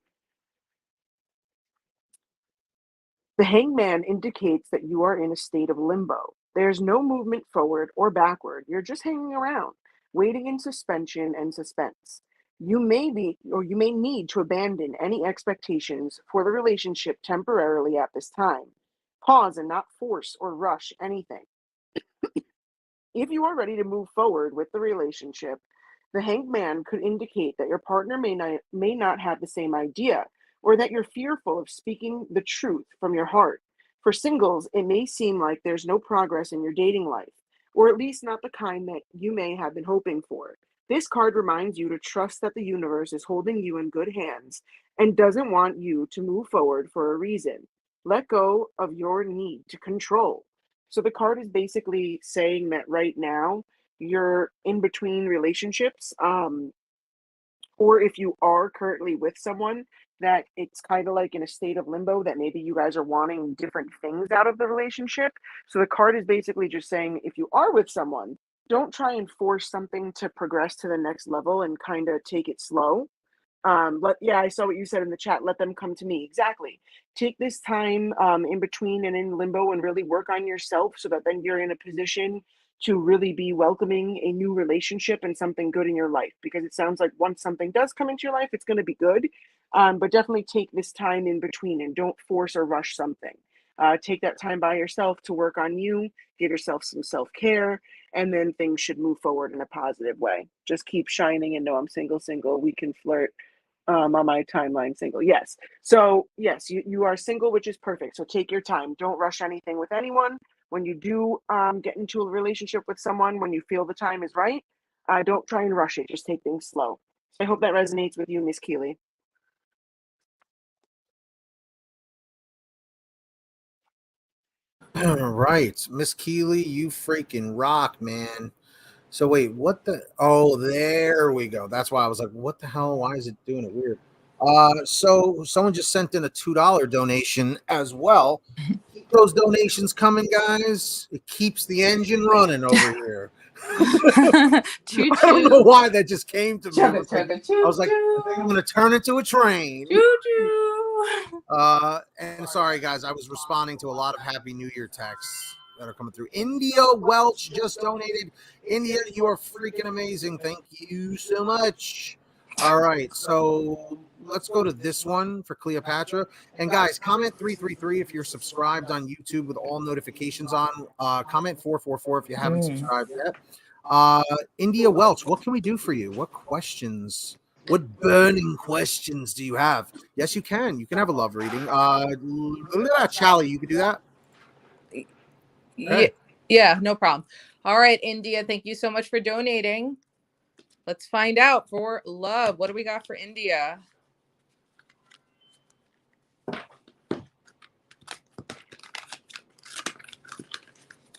The Hanged Man indicates that you are in a state of limbo. There's no movement forward or backward. You're just hanging around, waiting in suspension and suspense. You may need to abandon any expectations for the relationship temporarily at this time. Pause and not force or rush anything. If you are ready to move forward with the relationship, the Hanged Man could indicate that your partner may not have the same idea, or that you're fearful of speaking the truth from your heart. For singles, it may seem like there's no progress in your dating life, or at least not the kind that you may have been hoping for. This card reminds you to trust that the universe is holding you in good hands and doesn't want you to move forward for a reason. Let go of your need to control. So the card is basically saying that right now you're in between relationships, or if you are currently with someone, that it's kind of like in a state of limbo, that maybe you guys are wanting different things out of the relationship. So the card is basically just saying, if you are with someone, don't try and force something to progress to the next level, and kind of take it slow. I saw what you said in the chat. Let them come to me. Exactly. Take this time in between and in limbo, and really work on yourself, so that then you're in a position to really be welcoming a new relationship and something good in your life. Because it sounds like once something does come into your life, it's going to be good. But definitely take this time in between, and don't force or rush something. Take that time by yourself to work on you, give yourself some self-care, and then things should move forward in a positive way. Just keep shining and know I'm single. We can flirt. On my timeline, single. Yes. So yes, you are single, which is perfect. So take your time. Don't rush anything with anyone. When you do get into a relationship with someone, when you feel the time is right, don't try and rush it. Just take things slow. So I hope that resonates with you, Miss Keeley. All right, Miss Keeley, you freaking rock, man. So wait, what the? Oh, there we go. That's why I was like, what the hell? Why is it doing it weird? So someone just sent in a $2 donation as well. Keep those donations coming, guys. It keeps the engine running over here. I don't know why that just came to me. I was like, I think I'm gonna turn into a train. And sorry guys, I was responding to a lot of Happy New Year texts that are coming through. India Welch just donated. India, you are freaking amazing. Thank you so much. All right, so let's go to this one for Cleopatra. And guys, comment 333 if you're subscribed on YouTube with all notifications on. Comment 444 if you haven't subscribed yet. India Welch, what can we do for you? What questions? What burning questions do you have? Yes, you can. You can have a love reading. Look at that, Charlie. You can do that. Yeah, no problem. All right, India, thank you so much for donating. Let's find out for love. What do we got for India?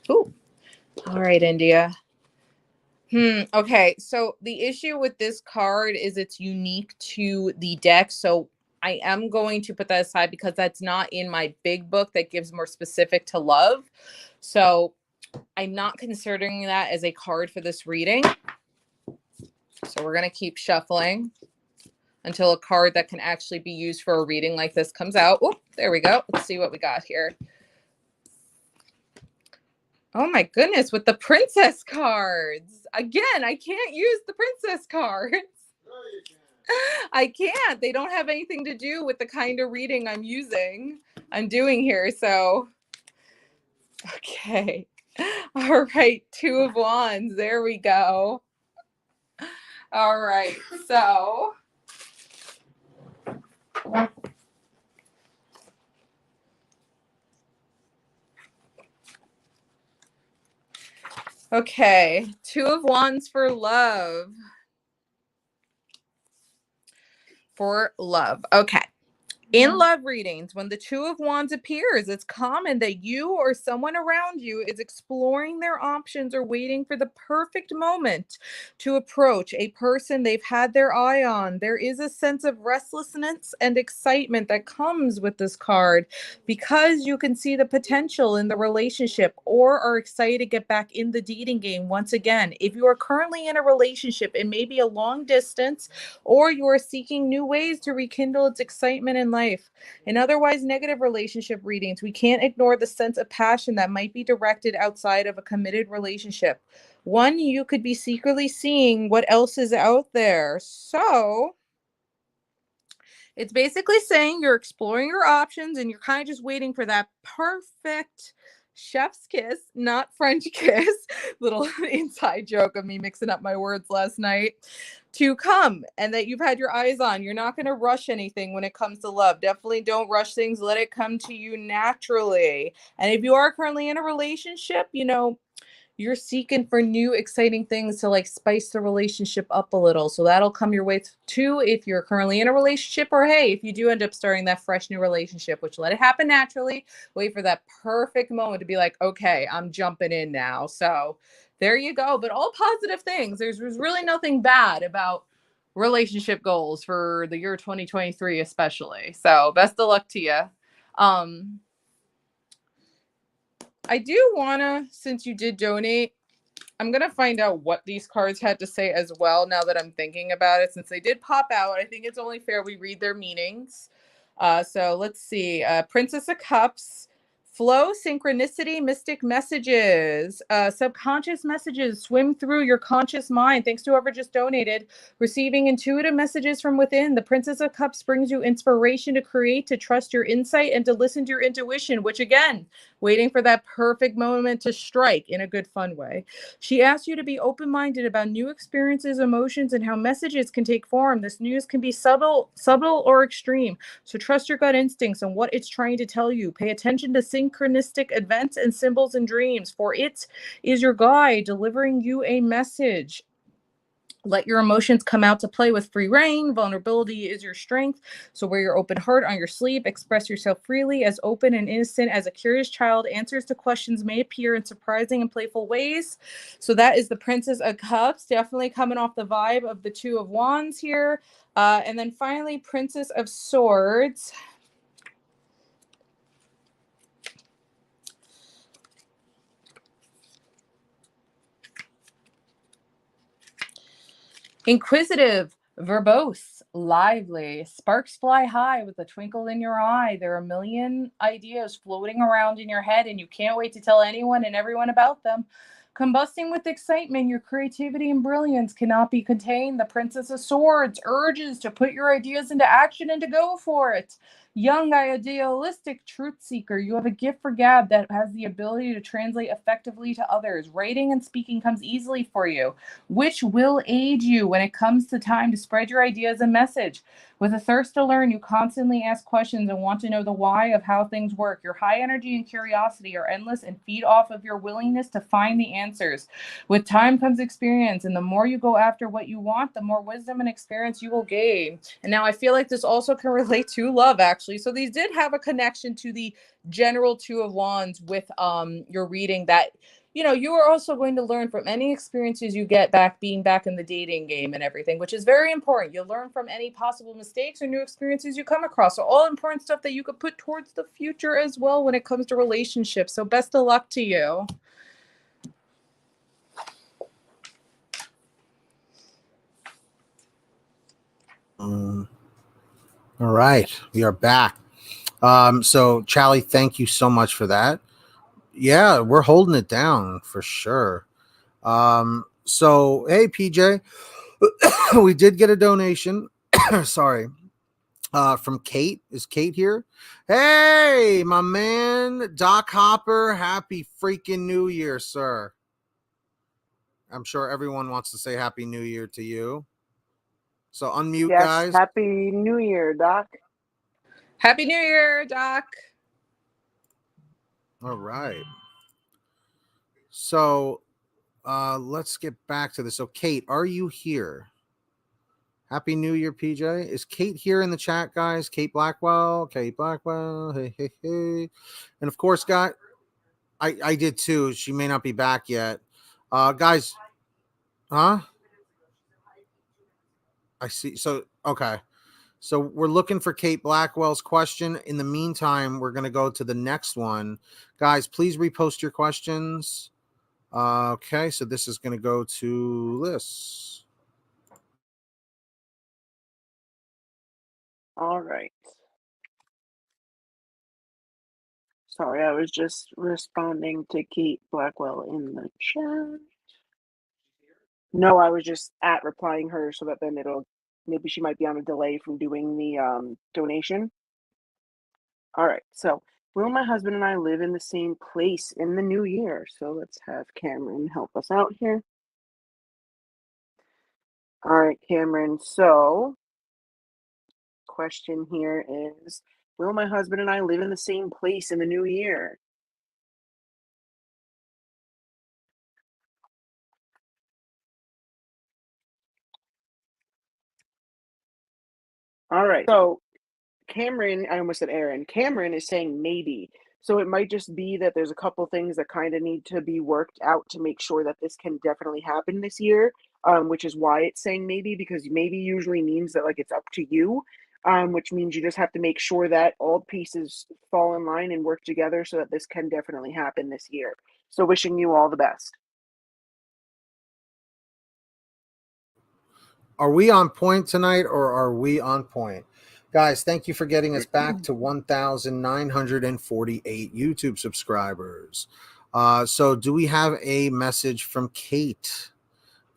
Ooh. All right, India. Okay, so the issue with this card is it's unique to the deck. So I am going to put that aside because that's not in my big book that gives more specific to love. So I'm not considering that as a card for this reading. So we're going to keep shuffling until a card that can actually be used for a reading like this comes out. Oh, there we go. Let's see what we got here. Oh my goodness, with the princess cards. Again, I can't use the princess cards. I can't. They don't have anything to do with the kind of reading I'm doing here. So, okay. All right. 2 of Wands. There we go. All right. So, Okay, Two of Wands for love. For love. Okay. In love readings, when the Two of Wands appears, it's common that you or someone around you is exploring their options or waiting for the perfect moment to approach a person they've had their eye on. There is a sense of restlessness and excitement that comes with this card because you can see the potential in the relationship or are excited to get back in the dating game once again. If you are currently in a relationship, it may be a long distance, or you are seeking new ways to rekindle its excitement in life. In otherwise negative relationship readings, we can't ignore the sense of passion that might be directed outside of a committed relationship. One, you could be secretly seeing what else is out there. So it's basically saying you're exploring your options and you're kind of just waiting for that perfect chef's kiss, not French kiss. Little inside joke of me mixing up my words last night, to come, and that you've had your eyes on. You're not going to rush anything when it comes to love. Definitely don't rush things. Let it come to you naturally. And if you are currently in a relationship, you're seeking for new exciting things to like spice the relationship up a little. So that'll come your way too if you're currently in a relationship, or hey, if you do end up starting that fresh new relationship, which let it happen naturally. Wait for that perfect moment to be like, okay, I'm jumping in now. So there you go. But all positive things. There's really nothing bad about relationship goals for the year 2023, especially. So best of luck to you. I do want to, since you did donate, I'm going to find out what these cards had to say as well now that I'm thinking about it. Since they did pop out, I think it's only fair we read their meanings. So let's see. Princess of Cups. Flow, synchronicity, mystic messages, subconscious messages swim through your conscious mind. Thanks to whoever just donated. Receiving intuitive messages from within. The Princess of Cups brings you inspiration to create, to trust your insight, and to listen to your intuition, which again, waiting for that perfect moment to strike in a good, fun way. She asks you to be open-minded about new experiences, emotions, and how messages can take form. This news can be subtle or extreme. So trust your gut instincts and what it's trying to tell you. Pay attention to synchronistic events and symbols and dreams, for it is your guide delivering you a message. Let your emotions come out to play with free rein. Vulnerability is your strength. So wear your open heart on your sleeve. Express yourself freely, as open and innocent as a curious child. Answers to questions may appear in surprising and playful ways. So that is the Princess of Cups. Definitely coming off the vibe of the Two of Wands here. And then finally, Princess of Swords. Inquisitive, verbose, lively, sparks fly high with a twinkle in your eye. There are a million ideas floating around in your head, and you can't wait to tell anyone and everyone about them. Combusting with excitement, your creativity and brilliance cannot be contained. The Princess of Swords urges to put your ideas into action and to go for it. Young, idealistic truth seeker, you have a gift for gab that has the ability to translate effectively to others. Writing and speaking comes easily for you, which will aid you when it comes to time to spread your ideas and message. With a thirst to learn, you constantly ask questions and want to know the why of how things work. Your high energy and curiosity are endless and feed off of your willingness to find the answers. With time comes experience, and the more you go after what you want, the more wisdom and experience you will gain. And now I feel like this also can relate to love, actually. So these did have a connection to the general Two of Wands with your reading, that you are also going to learn from any experiences you get being back in the dating game and everything, which is very important. You'll learn from any possible mistakes or new experiences you come across. So all important stuff that you could put towards the future as well when it comes to relationships. So best of luck to you. All right, we are back. So Charlie, thank you so much for that. Yeah, we're holding it down for sure. So hey, PJ, we did get a donation. Sorry. From Kate. Is Kate here? Hey, my man, Doc Hopper. Happy freaking New Year, sir. I'm sure everyone wants to say Happy New Year to you. So unmute, Yes, guys. Happy New Year, Doc. Happy New Year, Doc. All right. So let's get back to this. So, Kate, are you here? Happy New Year, PJ. Is Kate here in the chat, guys? Kate Blackwell. Kate Blackwell. Hey, hey, hey. And of course, guys, I did too. She may not be back yet. Guys, huh? I see. So, okay. So we're looking for Kate Blackwell's question. In the meantime, we're going to go to the next one. Guys, please repost your questions. Okay, so this is going to go to this. All right. Sorry, I was just responding to Kate Blackwell in the chat. No, I was just replying her so that then maybe she might be on a delay from doing the donation. All right, so will my husband and I live in the same place in the new year? So let's have Cameron help us out here. All right, Cameron, so question here is, will my husband and I live in the same place in the new year? All right, so Cameron, I almost said Aaron. Cameron is saying maybe. So it might just be that there's a couple things that kind of need to be worked out to make sure that this can definitely happen this year, which is why it's saying maybe, because maybe usually means that like it's up to you, which means you just have to make sure that all pieces fall in line and work together so that this can definitely happen this year. So wishing you all the best. Are we on point tonight or are we on point? Guys, thank you for getting us back to 1,948 YouTube subscribers. So do we have a message from Kate?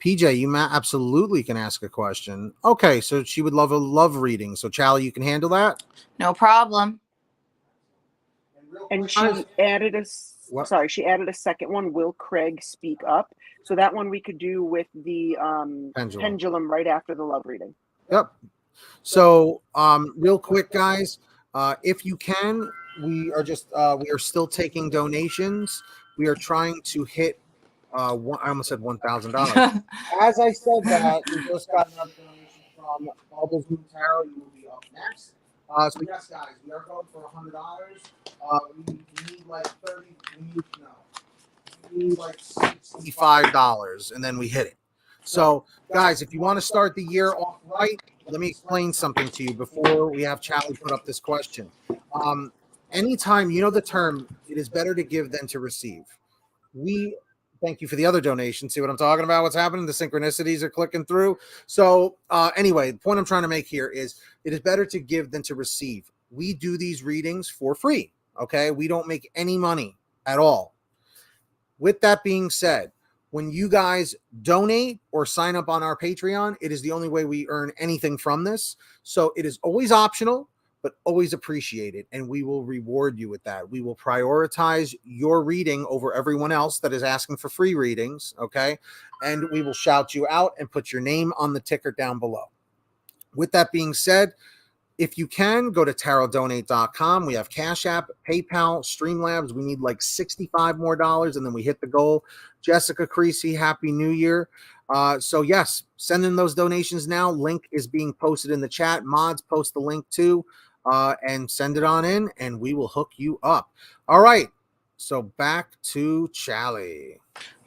PJ, you absolutely can ask a question. Okay, so she would love a love reading. So Charlie, you can handle that? No problem. And she added she added a second one, will Craig speak up? So that one we could do with the pendulum right after the love reading. Yep. So real quick, guys, if you can, we are still taking donations. We are trying to hit I almost said $1,000. As I said that, we just got another donation from Bubbles Moon Tarot. You will be up next. So yes, guys, we are going for $100. We need like we need like $65, and then we hit it. So, guys, if you want to start the year off right, let me explain something to you before we have Charlie put up this question. Anytime, you know the term, it is better to give than to receive. We thank you for the other donation. See what I'm talking about? What's happening? The synchronicities are clicking through. So anyway, the point I'm trying to make here is it is better to give than to receive. We do these readings for free. Okay. We don't make any money at all. With that being said, when you guys donate or sign up on our Patreon, it is the only way we earn anything from this. So it is always optional, but always appreciated. And we will reward you with that. We will prioritize your reading over everyone else that is asking for free readings. Okay. And we will shout you out and put your name on the ticker down below. With that being said, if you can, go to tarotdonate.com. We have Cash App, PayPal, Streamlabs. We need like $65 more, and then we hit the goal. Jessica Creasy, Happy New Year. So yes, send in those donations now. Link is being posted in the chat. Mods, post the link too, and send it on in, and we will hook you up. All right. So back to Charlie.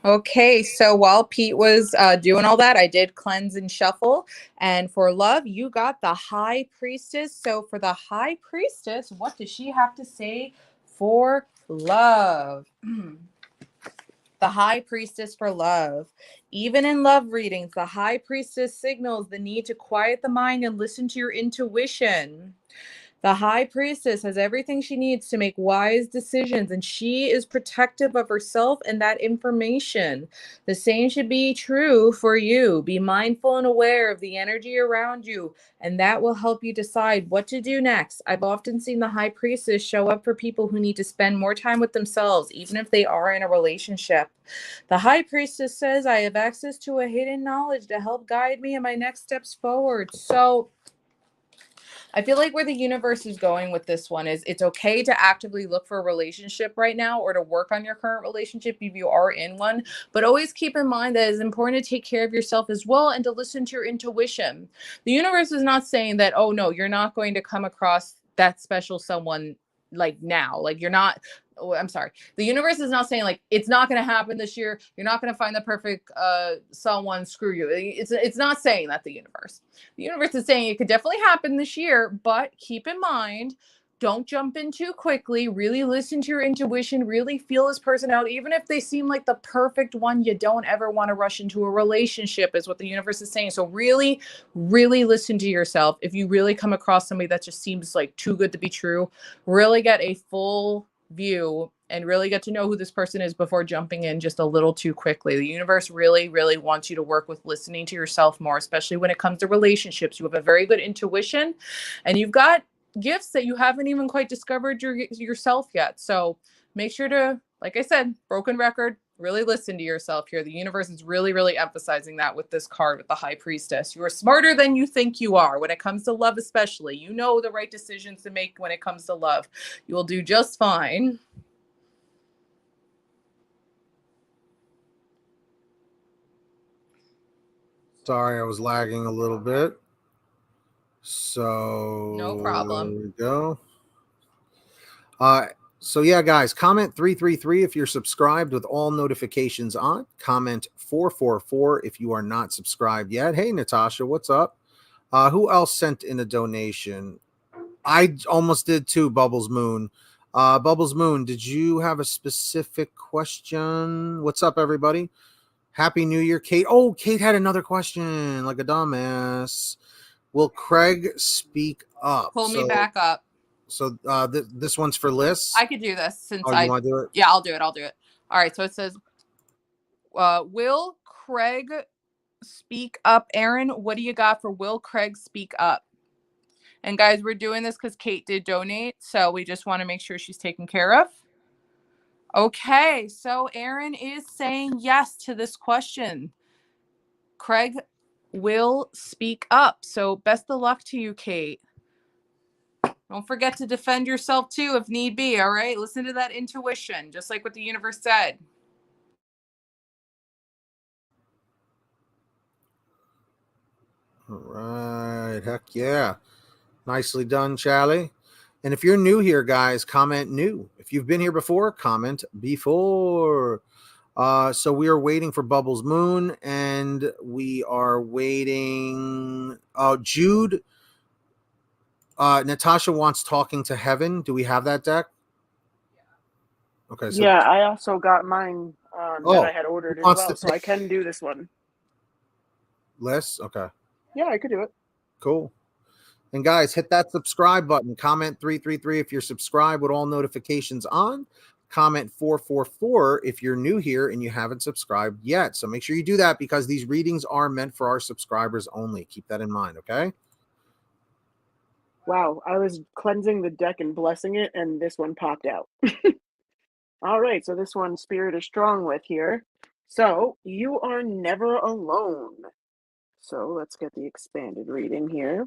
Okay, so while Pete was doing all that, I did cleanse and shuffle. And for love, you got the High Priestess. So for the High Priestess, what does she have to say for love? The High Priestess for love. Even in love readings, the High Priestess signals the need to quiet the mind and listen to your intuition. The High Priestess has everything she needs to make wise decisions, and she is protective of herself and that information. The same should be true for you. Be mindful and aware of the energy around you, and that will help you decide what to do next. I've often seen the High Priestess show up for people who need to spend more time with themselves, even if they are in a relationship. The High Priestess says, I have access to a hidden knowledge to help guide me in my next steps forward. So I feel like where the universe is going with this one is it's okay to actively look for a relationship right now or to work on your current relationship if you are in one. But always keep in mind that it's important to take care of yourself as well and to listen to your intuition. The universe is not saying that, oh, no, you're not going to come across that special someone like now. Like you're not. Oh, I'm sorry. The universe is not saying like it's not going to happen this year. You're not going to find the perfect someone. Screw you. It's not saying that. The universe is saying it could definitely happen this year, but keep in mind, don't jump in too quickly. Really listen to your intuition. Really feel this person out, even if they seem like the perfect one. You don't ever want to rush into a relationship, is what the universe is saying. So really, really listen to yourself. If you really come across somebody that just seems like too good to be true, really get a full view and really get to know who this person is before jumping in just a little too quickly. The universe really, really wants you to work with listening to yourself more, especially when it comes to relationships. You have a very good intuition and you've got gifts that you haven't even quite discovered yourself yet. So make sure to, like I said, broken record, really listen to yourself here. The universe is really, really emphasizing that with this card with the High Priestess. You are smarter than you think you are when it comes to love, especially. You know the right decisions to make when it comes to love. You will do just fine. Sorry, I was lagging a little bit. So No problem. there we go. So yeah, guys, comment 333 if you're subscribed with all notifications on. Comment 444 if you are not subscribed yet. Hey, Natasha, what's up? Who else sent in a donation? I almost did too, Bubbles Moon. Bubbles Moon, did you have a specific question? What's up, everybody? Happy New Year, Kate. Oh, Kate had another question, like a dumbass. Will Craig speak up? Pull me back up. So this one's for Liz. I could do this since you want to do it? Yeah, I'll do it. All right. So it says, will Craig speak up? Aaron, what do you got for will Craig speak up? And guys, we're doing this because Kate did donate. So we just want to make sure she's taken care of. Okay. So Aaron is saying yes to this question. Craig will speak up. So best of luck to you, Kate. Don't forget to defend yourself too if need be, all right? Listen to that intuition, just like what the universe said. All right. Heck yeah. Nicely done, Charlie. And if you're new here, guys, comment new. If you've been here before, comment before. So we are waiting for Bubbles Moon, and we are waiting. Jude. Natasha wants Talking to Heaven. Do we have that deck? Okay. So yeah, I also got mine that I had ordered as well, so I can do this one. Liz? Okay. Yeah, I could do it. Cool. And guys, hit that subscribe button. Comment 333 if you're subscribed with all notifications on. Comment 444 if you're new here and you haven't subscribed yet. So make sure you do that because these readings are meant for our subscribers only. Keep that in mind, okay? Wow, I was cleansing the deck and blessing it, and this one popped out. All right, so this one Spirit is strong with here. So, you are never alone. So, let's get the expanded reading here.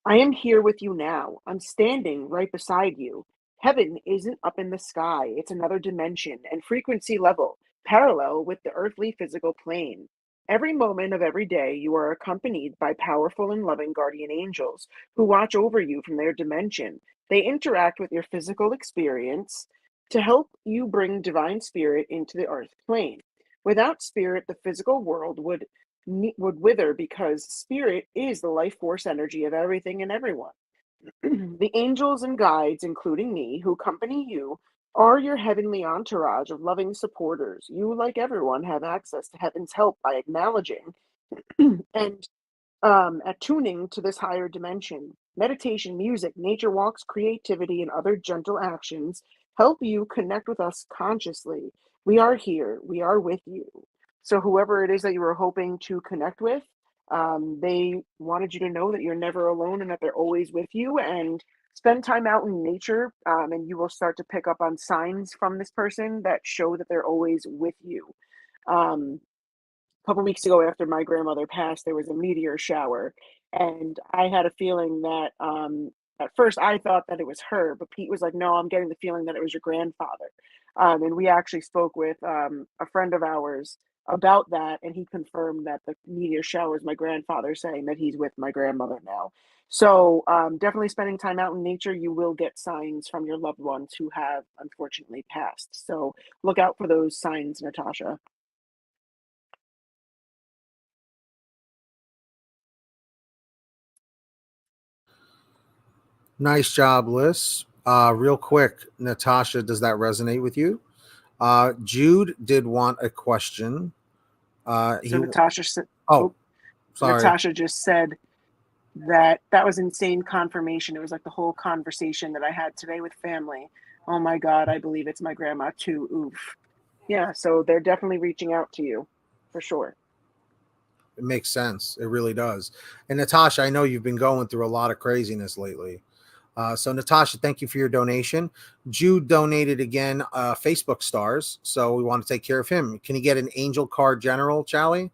I am here with you now. I'm standing right beside you. Heaven isn't up in the sky, it's another dimension and frequency level, parallel with the earthly physical plane. Every moment of every day, you are accompanied by powerful and loving guardian angels who watch over you from their dimension. They interact with your physical experience to help you bring divine spirit into the earth plane. Without spirit, the physical world would wither because spirit is the life force energy of everything and everyone. The angels and guides, including me, who accompany you, are your heavenly entourage of loving supporters. You, like everyone, have access to heaven's help by acknowledging and attuning to this higher dimension. Meditation, music, nature walks, creativity, and other gentle actions help you connect with us consciously. We are here. We are with you. So whoever it is that you were hoping to connect with, they wanted you to know that you're never alone and that they're always with you. And spend time out in nature, and you will start to pick up on signs from this person that show that they're always with you. A couple weeks ago, after my grandmother passed, there was a meteor shower, And I had a feeling that at first I thought that it was her, but Pete was like, "No, I'm getting the feeling that it was your grandfather." And we actually spoke with a friend of ours about that, and he confirmed that the meteor shower is my grandfather saying that he's with my grandmother now. So definitely spending time out in nature, you will get signs from your loved ones who have unfortunately passed. So look out for those signs, Natasha. Nice job, Liz. Real quick, Natasha, does that resonate with you? Jude did want a question. So Natasha said, Oh, oh, sorry. Natasha just said that was insane confirmation. It was like the whole conversation that I had today with family. Oh my God, I believe it's my grandma too. Oof. Yeah, so they're definitely reaching out to you for sure. It makes sense. It really does. And Natasha, I know you've been going through a lot of craziness lately. So Natasha, thank you for your donation. Jude donated again, Facebook stars. So we want to take care of him. Can you get an angel card general, Charlie?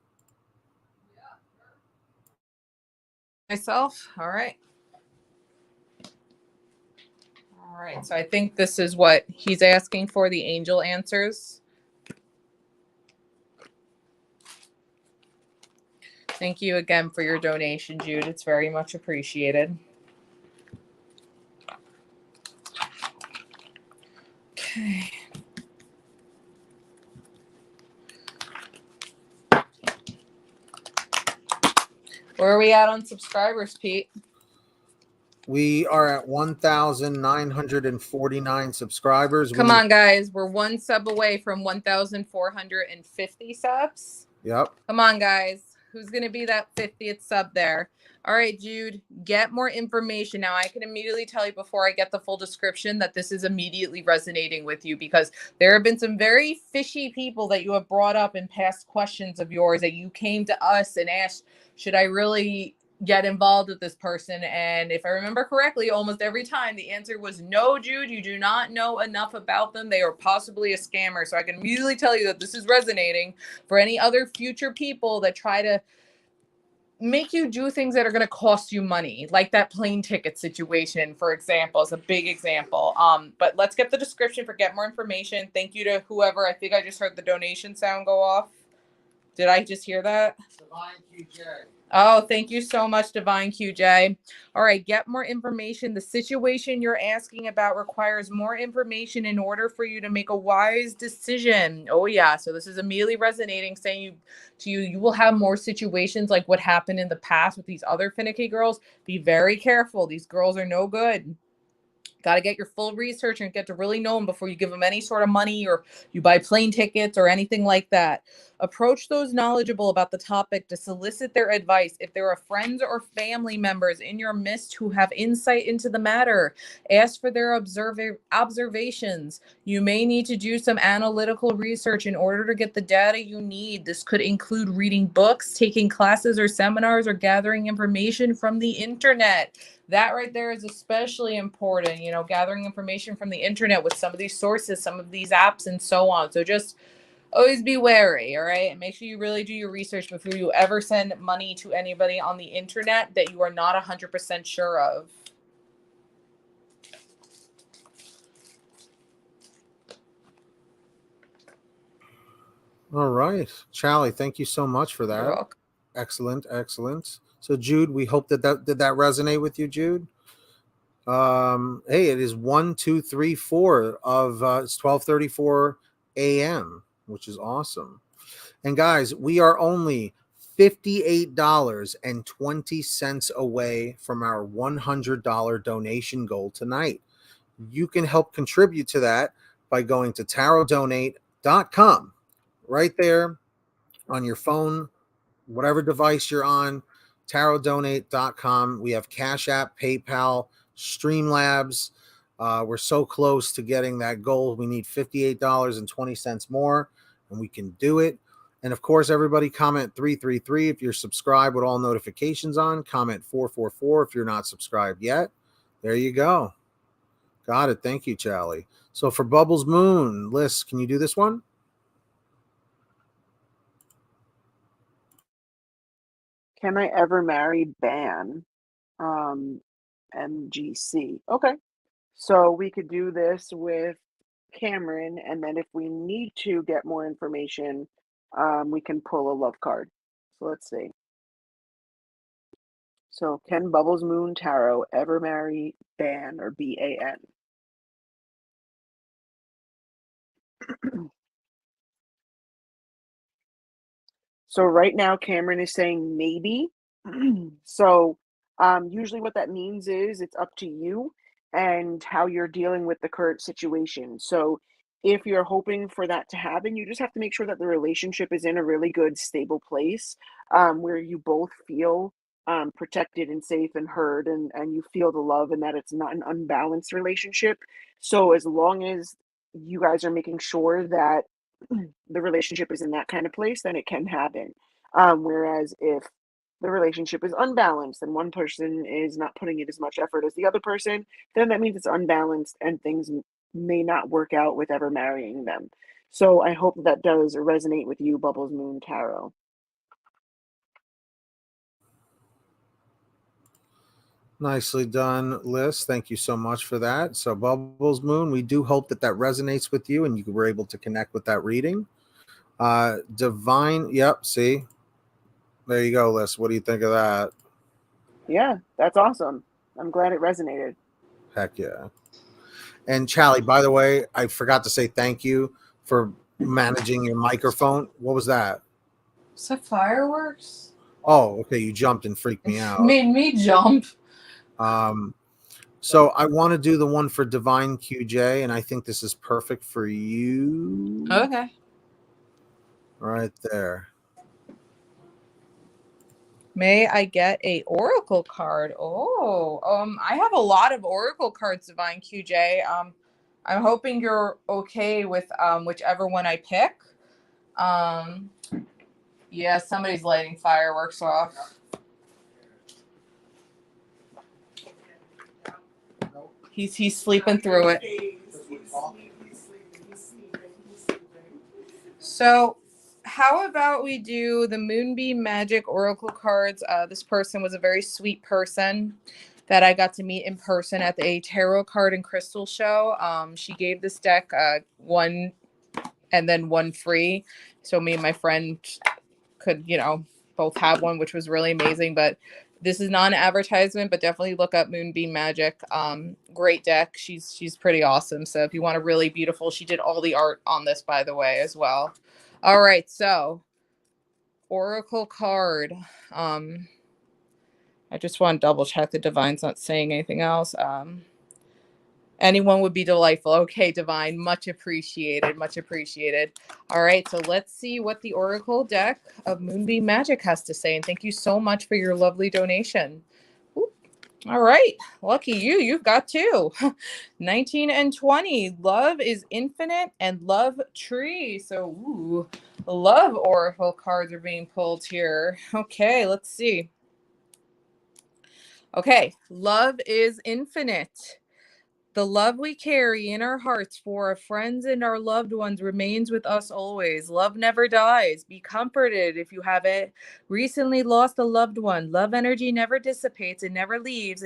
Myself. All right. All right. So I think this is what he's asking for, the angel answers. Thank you again for your donation, Jude. It's very much appreciated. Okay. Where are we at on subscribers, Pete? We are at 1,949 subscribers. Come on, guys. We're one sub away from 1,450 subs. Yep. Come on, guys. Who's going to be that 50th sub there? All right, Jude, get more information. Now, I can immediately tell you before I get the full description that this is immediately resonating with you because there have been some very fishy people that you have brought up in past questions of yours that you came to us and asked, should I really get involved with this person? And if I remember correctly, almost every time the answer was no, Jude, you do not know enough about them. They are possibly a scammer. So I can immediately tell you that this is resonating for any other future people that try to make you do things that are going to cost you money, like that plane ticket situation, for example, is a big example. But let's get the description for get more information. Thank you to whoever. I think I just heard the donation sound go off. Did I just hear that? Divine QJ. Oh, thank you so much, Divine QJ. All right, get more information. The situation you're asking about requires more information in order for you to make a wise decision. Oh, yeah. So this is immediately resonating, saying you will have more situations like what happened in the past with these other finicky girls. Be very careful. These girls are no good. Got to get your full research and get to really know them before you give them any sort of money or you buy plane tickets or anything like that. Approach those knowledgeable about the topic to solicit their advice. If there are friends or family members in your midst who have insight into the matter, ask for their observations. You may need to do some analytical research in order to get the data you need. This could include reading books, taking classes or seminars, or gathering information from the internet. That right there is especially important, gathering information from the internet with some of these sources, some of these apps, and so on. So just always be wary, all right? And make sure you really do your research before you ever send money to anybody on the internet that you are not 100% sure of. All right. Charlie, thank you so much for that. You're welcome. Excellent, excellent. So Jude, we hope that did that resonate with you, Jude? Hey, it is 1, 2, 3, 4 of it's 12:34 a.m., which is awesome. And guys, we are only $58.20 away from our $100 donation goal tonight. You can help contribute to that by going to tarotdonate.com right there on your phone, whatever device you're on, tarotdonate.com. We have Cash App, PayPal, Streamlabs. We're so close to getting that goal. We need $58.20 more, and we can do it. And of course, everybody comment 333 if you're subscribed with all notifications on. Comment 444 if you're not subscribed yet. There you go. Got it. Thank you, Charlie. So for Bubbles Moon, Liz, can you do this one? Can I ever marry? Ban. MGC. Okay. So we could do this with Cameron, and then if we need to get more information, we can pull a love card. So let's see. So can Bubbles Moon Tarot ever marry Ban, or BAN? So right now, Cameron is saying maybe. So usually what that means is it's up to you and how you're dealing with the current situation. So if you're hoping for that to happen, you just have to make sure that the relationship is in a really good, stable place where you both feel protected and safe and heard, and you feel the love, and that it's not an unbalanced relationship. So as long as you guys are making sure that the relationship is in that kind of place, then it can happen. Whereas if the relationship is unbalanced and one person is not putting in as much effort as the other person, then that means it's unbalanced and things may not work out with ever marrying them. So I hope that does resonate with you, Bubbles Moon Tarot. Nicely done, Liz. Thank you so much for that. So, Bubbles Moon, we do hope that that resonates with you and you were able to connect with that reading. Divine, yep, see? There you go, Liz. What do you think of that? Yeah, that's awesome. I'm glad it resonated. Heck yeah. And Charlie, by the way, I forgot to say thank you for managing your microphone. What was that? Is that fireworks? Oh, okay. You jumped and freaked me out. Made me jump. So I want to do the one for Divine QJ, and I think this is perfect for you. Okay. Right there. May I get a oracle card? Oh, I have a lot of oracle cards, Divine QJ. I'm hoping you're okay with whichever one I pick. Yeah, somebody's lighting fireworks off. He's sleeping through it. So, how about we do the Moonbeam Magic Oracle cards? This person was a very sweet person that I got to meet in person at a tarot card and crystal show. She gave this deck one and then one free, so me and my friend could, both have one, which was really amazing. But this is not an advertisement, but definitely look up Moonbeam Magic. Great deck. She's pretty awesome. So if you want a really beautiful, she did all the art on this, by the way, as well. All right, so oracle card. I just want to double check the divine's not saying anything else. Anyone would be delightful. Okay, Divine, much appreciated, much appreciated. All right, so let's see what the Oracle deck of Moonbeam Magic has to say. And thank you so much for your lovely donation. Ooh. All right, lucky you. You've got two. 19 and 20. Love is infinite and love tree. So, ooh, love Oracle cards are being pulled here. Okay, let's see. Okay, love is infinite. The love we carry in our hearts for our friends and our loved ones remains with us always. Love never dies. Be comforted if you have it. Recently lost a loved one. Love energy never dissipates and never leaves.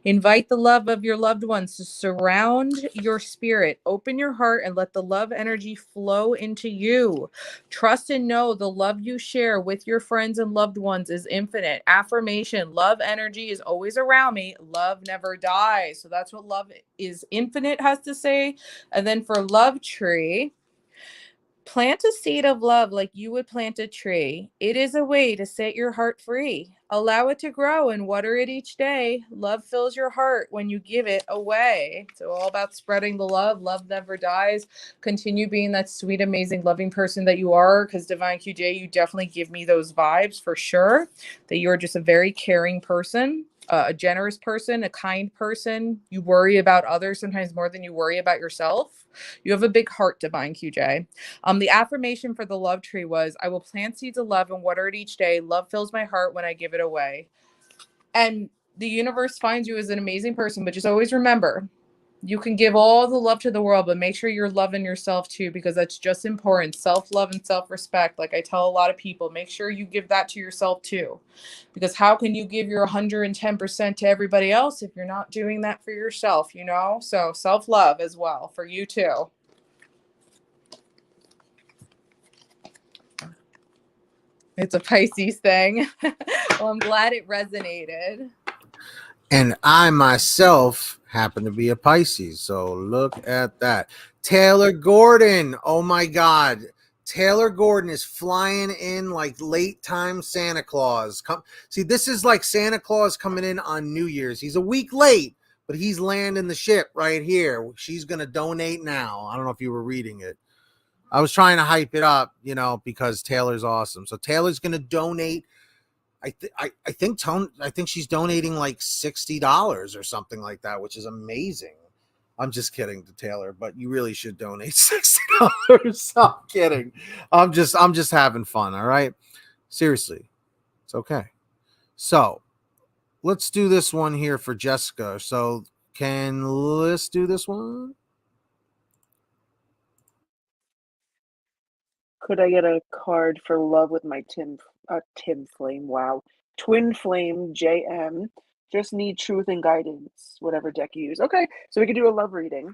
Invite the love of your loved ones to surround your spirit. Open your heart and let the love energy flow into you. Trust and know the love you share with your friends and loved ones is infinite. Affirmation, love energy is always around me. Love never dies. So that's what love is infinite has to say. And then for love tree, plant a seed of love like you would plant a tree. It is a way to set your heart free. Allow it to grow and water it each day. Love fills your heart when you give it away. So all about spreading the love. Love never dies. Continue being that sweet, amazing, loving person that you are, because Divine QJ, you definitely give me those vibes for sure, that you are just a very caring person. A generous person, a kind person. You worry about others sometimes more than you worry about yourself. You have a big heart, Divine QJ. The affirmation for the love tree was, I will plant seeds of love and water it each day. Love fills my heart when I give it away. And the universe finds you as an amazing person, but just always remember, You can give all the love to the world, but make sure you're loving yourself too, because that's just important. Self-love and self-respect. Like I tell a lot of people, make sure you give that to yourself too. Because how can you give your 110% to everybody else if you're not doing that for yourself, you know? So self-love as well for you too. It's a Pisces thing. Well, I'm glad it resonated. And I myself happen to be a Pisces. So look at that. Taylor Gordon. Oh my God. Taylor Gordon is flying in like late time Santa Claus. See, this is like Santa Claus coming in on New Year's. He's a week late, but he's landing the ship right here. She's going to donate now. I don't know if you were reading it. I was trying to hype it up, you know, because Taylor's awesome. So Taylor's going to donate. I think she's donating like $60 or something like that, which is amazing. I'm just kidding to Taylor, but you really should donate $60. I'm kidding. I'm just having fun. All right. Seriously. It's okay. So let's do this one here for Jessica. So let's do this one. Could I get a card for love with my Tim Flame? Wow. Twin Flame JM. Just need truth and guidance, whatever deck you use. Okay, so we could do a love reading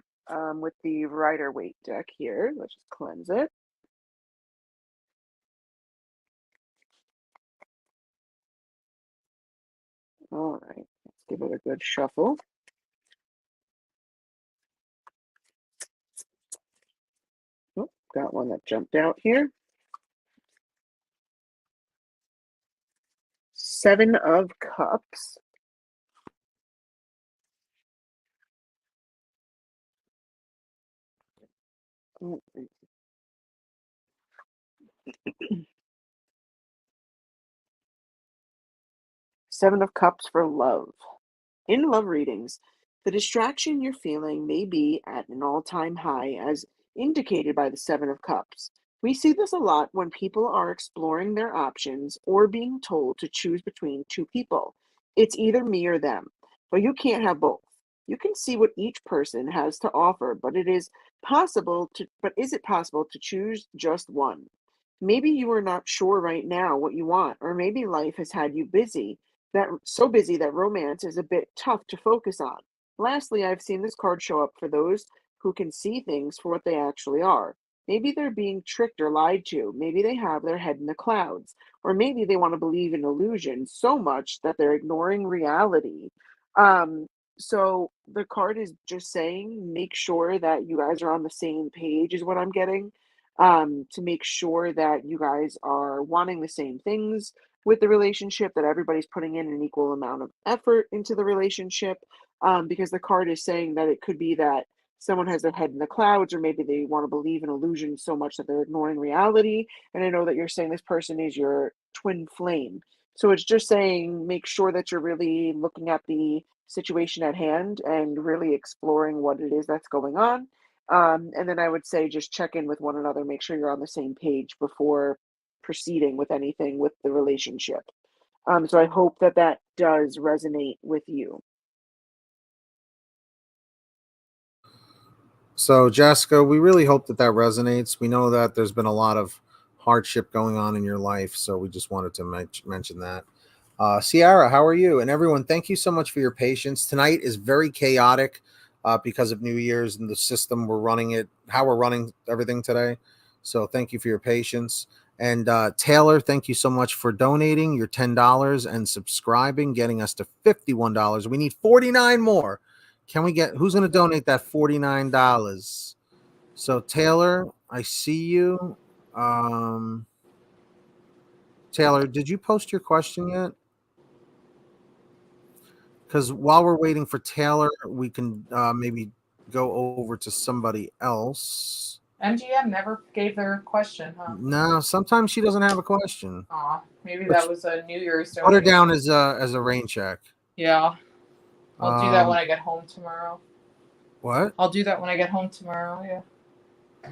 with the Rider-Waite deck here. Let's just cleanse it. All right, let's give it a good shuffle. Oh, got one that jumped out here. 7 of Cups. Oh, 7 of Cups for love. In love readings, the distraction you're feeling may be at an all-time high, as indicated by the 7 of Cups. We see this a lot when people are exploring their options or being told to choose between two people. It's either me or them, but you can't have both. You can see what each person has to offer, but is it possible to choose just one? Maybe you are not sure right now what you want, or maybe life has had you so busy that romance is a bit tough to focus on. Lastly, I've seen this card show up for those who can see things for what they actually are. Maybe they're being tricked or lied to. Maybe they have their head in the clouds. Or maybe they want to believe in illusion so much that they're ignoring reality. Um, so the card is just saying, make sure that you guys are on the same page, is what I'm getting. To make sure that you guys are wanting the same things with the relationship, that everybody's putting in an equal amount of effort into the relationship, because the card is saying that it could be that someone has their head in the clouds, or maybe they want to believe in illusion so much that they're ignoring reality. And I know that you're saying this person is your twin flame. So it's just saying, make sure that you're really looking at the situation at hand and really exploring what it is that's going on. And then I would say just check in with one another, make sure you're on the same page before proceeding with anything with the relationship. So I hope that that does resonate with you. So Jessica, we really hope that resonates. We know that there's been a lot of hardship going on in your life, so we just wanted to mention that. Ciara, how are you? And everyone, thank you so much for your patience. Tonight is very chaotic because of New Year's and the system how we're running everything today. So thank you for your patience. And Taylor, thank you so much for donating your $10 and subscribing, getting us to $51. We need 49 more. Who's going to donate that $49? So Taylor, I see you. Taylor, did you post your question yet? Because while we're waiting for Taylor, we can maybe go over to somebody else. MGM never gave their question, huh? No, sometimes she doesn't have a question. Aw, maybe that was a New Year's Put her donation. down as a rain check. Yeah. I'll do that when I get home tomorrow. What? I'll do that when I get home tomorrow,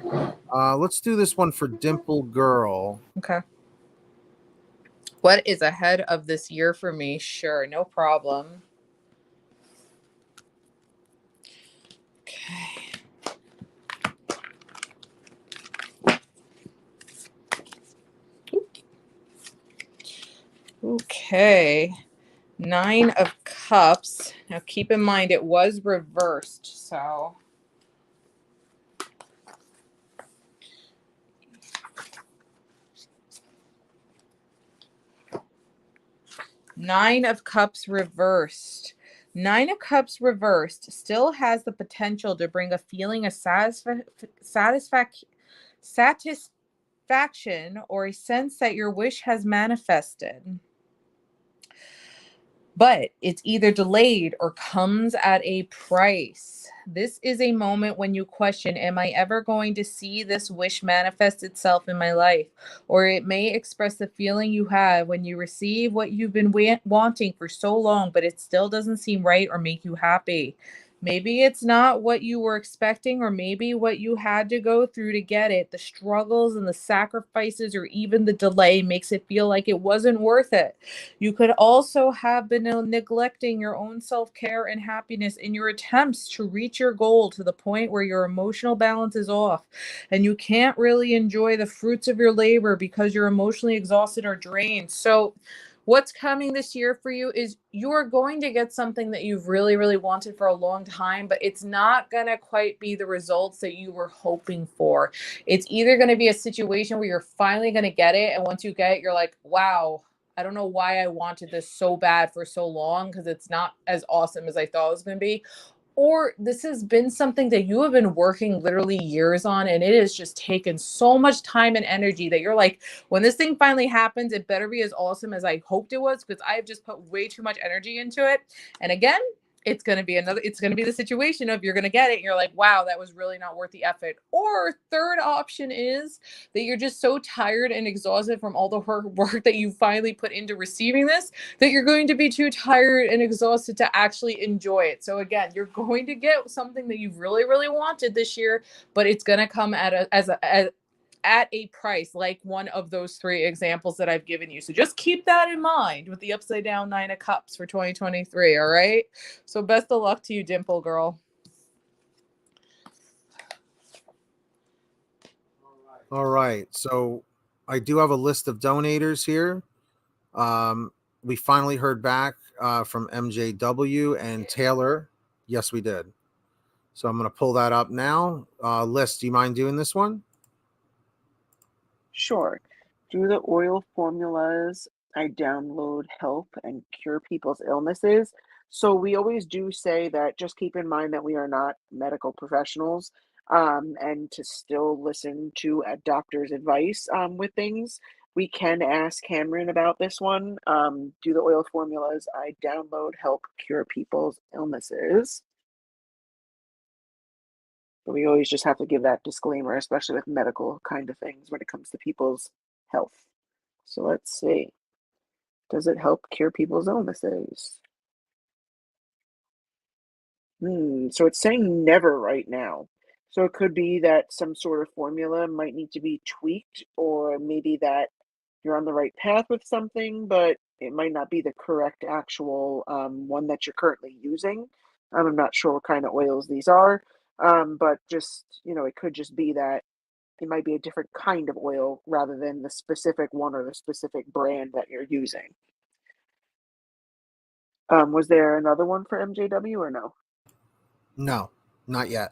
yeah. Let's do this one for Dimple Girl. Okay. What is ahead of this year for me? Sure, no problem. Okay. 9 of Cups. Now keep in mind it was reversed, so. Nine of Cups reversed. Nine of Cups reversed still has the potential to bring a feeling of satisfaction or a sense that your wish has manifested. But it's either delayed or comes at a price. This is a moment when you question, am I ever going to see this wish manifest itself in my life? Or it may express the feeling you have when you receive what you've been wanting for so long, but it still doesn't seem right or make you happy. Maybe it's not what you were expecting, or maybe what you had to go through to get it. The struggles and the sacrifices, or even the delay, makes it feel like it wasn't worth it. You could also have been neglecting your own self-care and happiness in your attempts to reach your goal, to the point where your emotional balance is off and you can't really enjoy the fruits of your labor because you're emotionally exhausted or drained. So what's coming this year for you is you are going to get something that you've really, really wanted for a long time, but it's not going to quite be the results that you were hoping for. It's either going to be a situation where you're finally going to get it, and once you get it, you're like, wow, I don't know why I wanted this so bad for so long, because it's not as awesome as I thought it was going to be. Or this has been something that you have been working literally years on, and it has just taken so much time and energy that you're like, when this thing finally happens, it better be as awesome as I hoped it was, because I have just put way too much energy into it. And again, it's going to be the situation of you're going to get it and you're like, wow, that was really not worth the effort. Or third option is that you're just so tired and exhausted from all the work that you finally put into receiving this, that you're going to be too tired and exhausted to actually enjoy it. So again, you're going to get something that you've really, really wanted this year, but it's going to come at a price, like one of those 3 examples that I've given you. So just keep that in mind with the upside down 9 of Cups for 2023. All right. So best of luck to you, Dimple girl. All right. So I do have a list of donators here. We finally heard back from MJW and Taylor. Yes, we did. So I'm going to pull that up now. Liz, do you mind doing this one? Sure. Do the oil formulas I download help and cure people's illnesses? So we always do say that just keep in mind that we are not medical professionals, and to still listen to a doctor's advice with things. We can ask Cameron about this one. Do the oil formulas I download help cure people's illnesses? But we always just have to give that disclaimer, especially with medical kind of things when it comes to people's health. So let's see. Does it help cure people's illnesses? So it's saying never right now. So it could be that some sort of formula might need to be tweaked, or maybe that you're on the right path with something, but it might not be the correct actual one that you're currently using. I'm not sure what kind of oils these are, but just, it could just be that it might be a different kind of oil rather than the specific one or the specific brand that you're using. Was there another one for MJW or no? No, not yet.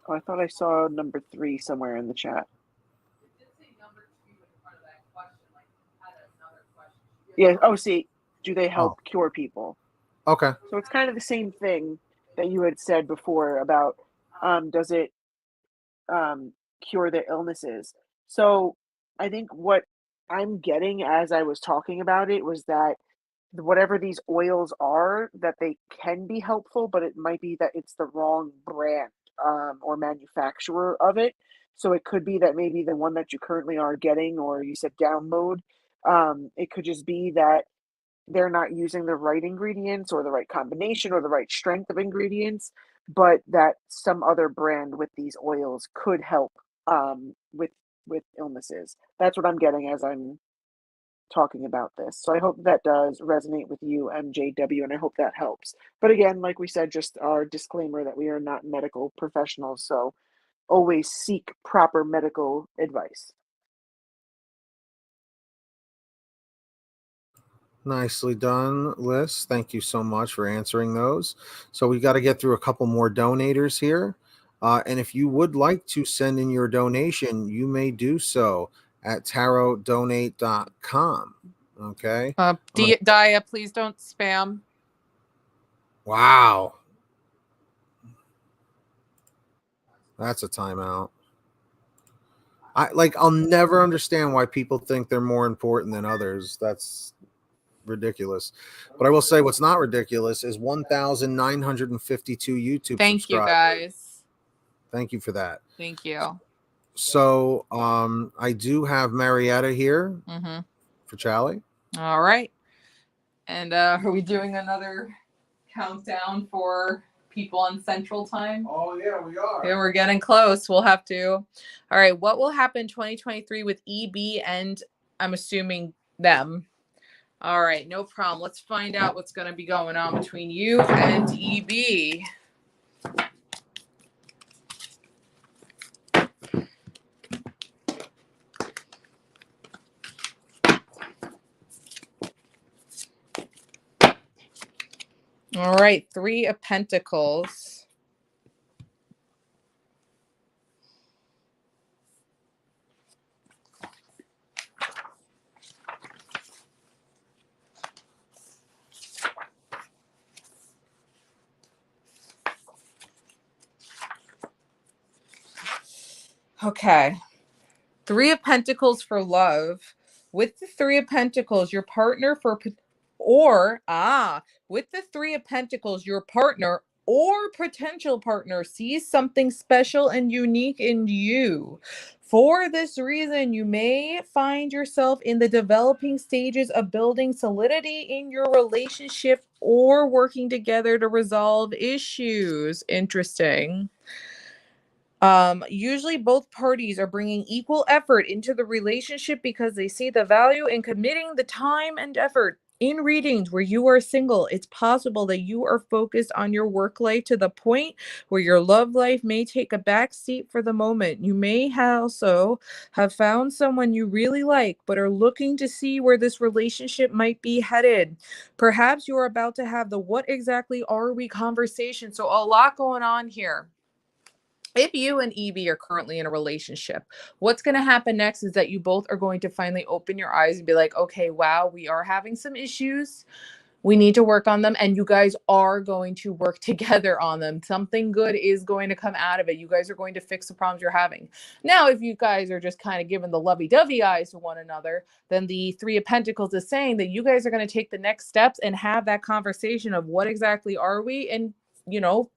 Oh, I thought I saw number 3 somewhere in the chat. Yeah. Oh, see, do they help cure people? Okay. So it's kind of the same thing that you had said before about does it cure their illnesses? So I think what I'm getting as I was talking about it was that whatever these oils are, that they can be helpful, but it might be that it's the wrong brand or manufacturer of it. So it could be that maybe the one that you currently are getting, or you said download, it could just be that they're not using the right ingredients or the right combination or the right strength of ingredients, but that some other brand with these oils could help with illnesses. That's what I'm getting as I'm talking about this. So I hope that does resonate with you, MJW, and I hope that helps. But again, like we said, just our disclaimer that we are not medical professionals, so always seek proper medical advice. Nicely done, Liz. Thank you so much for answering those. So we got to get through a couple more donators here. And if you would like to send in your donation, you may do so at tarotdonate.com. Okay. Dia, please don't spam. Wow. That's a timeout. I'll never understand why people think they're more important than others. That's ridiculous. But I will say what's not ridiculous is 1,952 YouTube Thank you, subscribers. guys. Thank you for that. Thank you. So I do have Marietta here for Charlie. All right. And are we doing another countdown for people on Central Time? Oh, yeah, we are. Yeah, we're getting close. We'll have to. All right. What will happen 2023 with EB and I'm assuming them? All right. No problem. Let's find out what's going to be going on between you and EB. All right. 3 of Pentacles. Okay. 3 of Pentacles for love. With the 3 of Pentacles, your partner with the 3 of Pentacles, your partner or potential partner sees something special and unique in you. For this reason, you may find yourself in the developing stages of building solidity in your relationship or working together to resolve issues. Interesting. Usually both parties are bringing equal effort into the relationship because they see the value in committing the time and effort. In readings where you are single, it's possible that you are focused on your work life to the point where your love life may take a back seat for the moment. You may also have found someone you really like, but are looking to see where this relationship might be headed. Perhaps you are about to have the what exactly are we conversation. So a lot going on here. If you and Evie are currently in a relationship, what's going to happen next is that you both are going to finally open your eyes and be like, okay, wow, we are having some issues. We need to work on them. And you guys are going to work together on them. Something good is going to come out of it. You guys are going to fix the problems you're having. Now, if you guys are just kind of giving the lovey-dovey eyes to one another, then the 3 of Pentacles is saying that you guys are going to take the next steps and have that conversation of what exactly are we, and,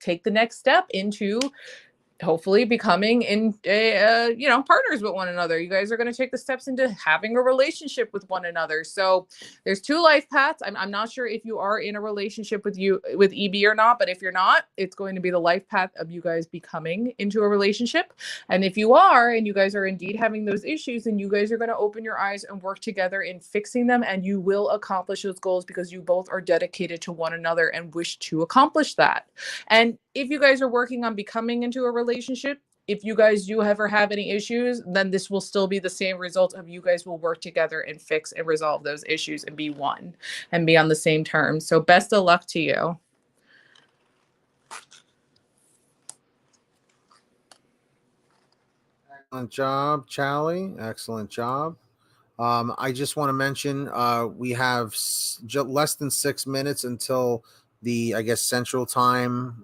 take the next step into hopefully becoming partners with one another. You guys are going to take the steps into having a relationship with one another. So there's 2 life paths. I'm not sure if you are in a relationship with EB or not, but if you're not, it's going to be the life path of you guys becoming into a relationship. And if you are, and you guys are indeed having those issues, then you guys are going to open your eyes and work together in fixing them, and you will accomplish those goals because you both are dedicated to one another and wish to accomplish that. And if you guys are working on becoming into a relationship, if you guys do ever have any issues, then this will still be the same result of you guys will work together and fix and resolve those issues and be one and be on the same terms. So best of luck to you. Excellent job, Charlie. Excellent job. I just want to mention we have less than 6 minutes until the, I guess, Central Time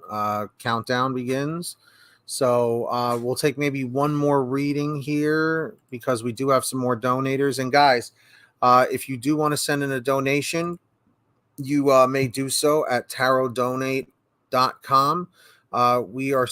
countdown begins. So we'll take maybe one more reading here because we do have some more donators. And guys, if you do want to send in a donation, you may do so at tarotdonate.com. We are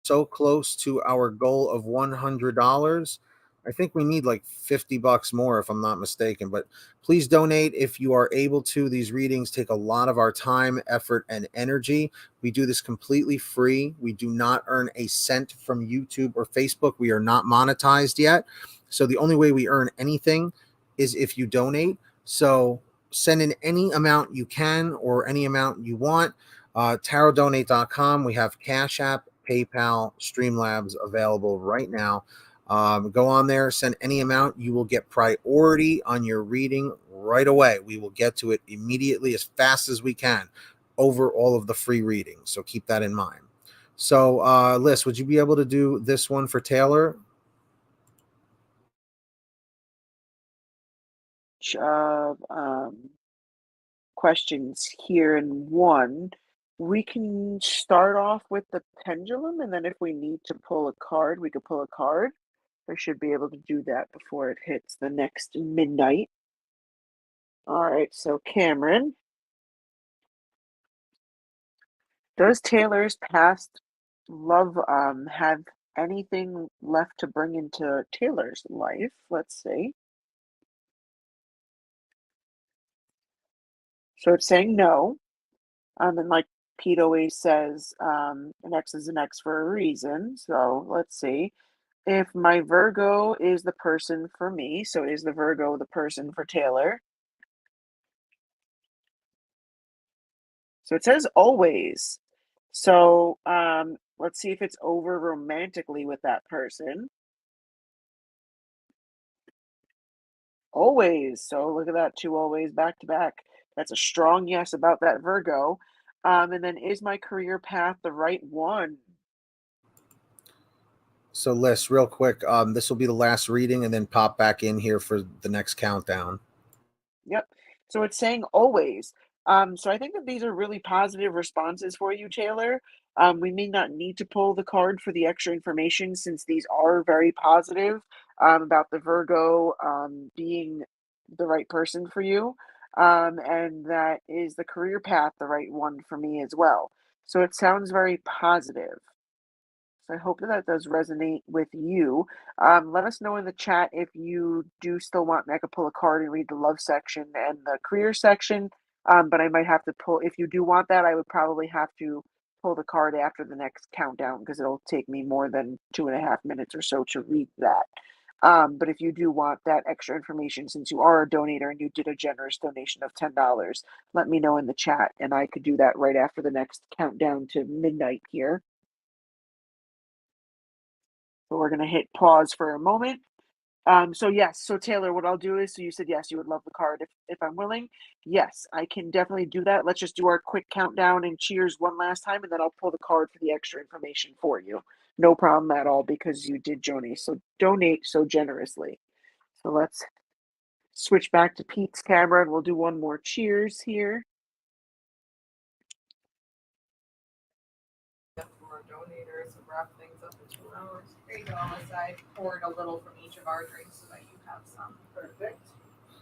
so close to our goal of $100. I think we need like $50 more if I'm not mistaken, but please donate if you are able to. These readings take a lot of our time, effort, and energy. We do this completely free. We do not earn a cent from YouTube or Facebook. We are not monetized yet. So the only way we earn anything is if you donate. So send in any amount you can or any amount you want. TarotDonate.com. We have Cash App, PayPal, Streamlabs available right now. Go on there, send any amount. You will get priority on your reading right away. We will get to it immediately as fast as we can over all of the free readings. So keep that in mind. So, Liz, would you be able to do this one for Taylor? Questions here in one. We can start off with the pendulum, and then if we need to pull a card, we could pull a card. I should be able to do that before it hits the next midnight. All right, so Cameron, does Taylor's past love have anything left to bring into Taylor's life? Let's see. So it's saying no. And like Pete always says, an X is an X for a reason. So let's see. If my Virgo is the person for me, so is the Virgo the person for Taylor? So it says always. So let's see if it's over romantically with that person. Always. So look at that, 2 always back to back. That's a strong yes about that Virgo. And then is my career path the right one? So, Liz, real quick, this will be the last reading and then pop back in here for the next countdown. Yep. So it's saying always. So I think that these are really positive responses for you, Taylor. We may not need to pull the card for the extra information since these are very positive about the Virgo being the right person for you. And that is the career path, the right one for me as well. So it sounds very positive. So I hope that that does resonate with you. Let us know in the chat if you do still want me. I could pull a card and read the love section and the career section. But I might have to pull, if you do want that, I would probably have to pull the card after the next countdown because it'll take me more than 2.5 minutes or so to read that. But if you do want that extra information, since you are a donator and you did a generous donation of $10, let me know in the chat and I could do that right after the next countdown to midnight here. So we're going to hit pause for a moment. So yes, so Taylor, what I'll do is, so you said yes, you would love the card if I'm willing. Yes, I can definitely do that. Let's just do our quick countdown and cheers one last time, and then I'll pull the card for the extra information for you. No problem at all because you did donate so generously. So let's switch back to Pete's camera and we'll do one more cheers here. From our donators and wrap things up in 2 hours. There you go, Melissa. I poured a little from each of our drinks so that you have some. Perfect.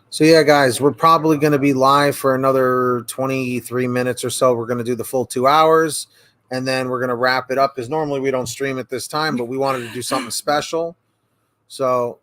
So yeah, guys, we're probably going to be live for another 23 minutes or so. We're going to do the full 2 hours, and then we're going to wrap it up because normally we don't stream at this time, but we wanted to do something special. So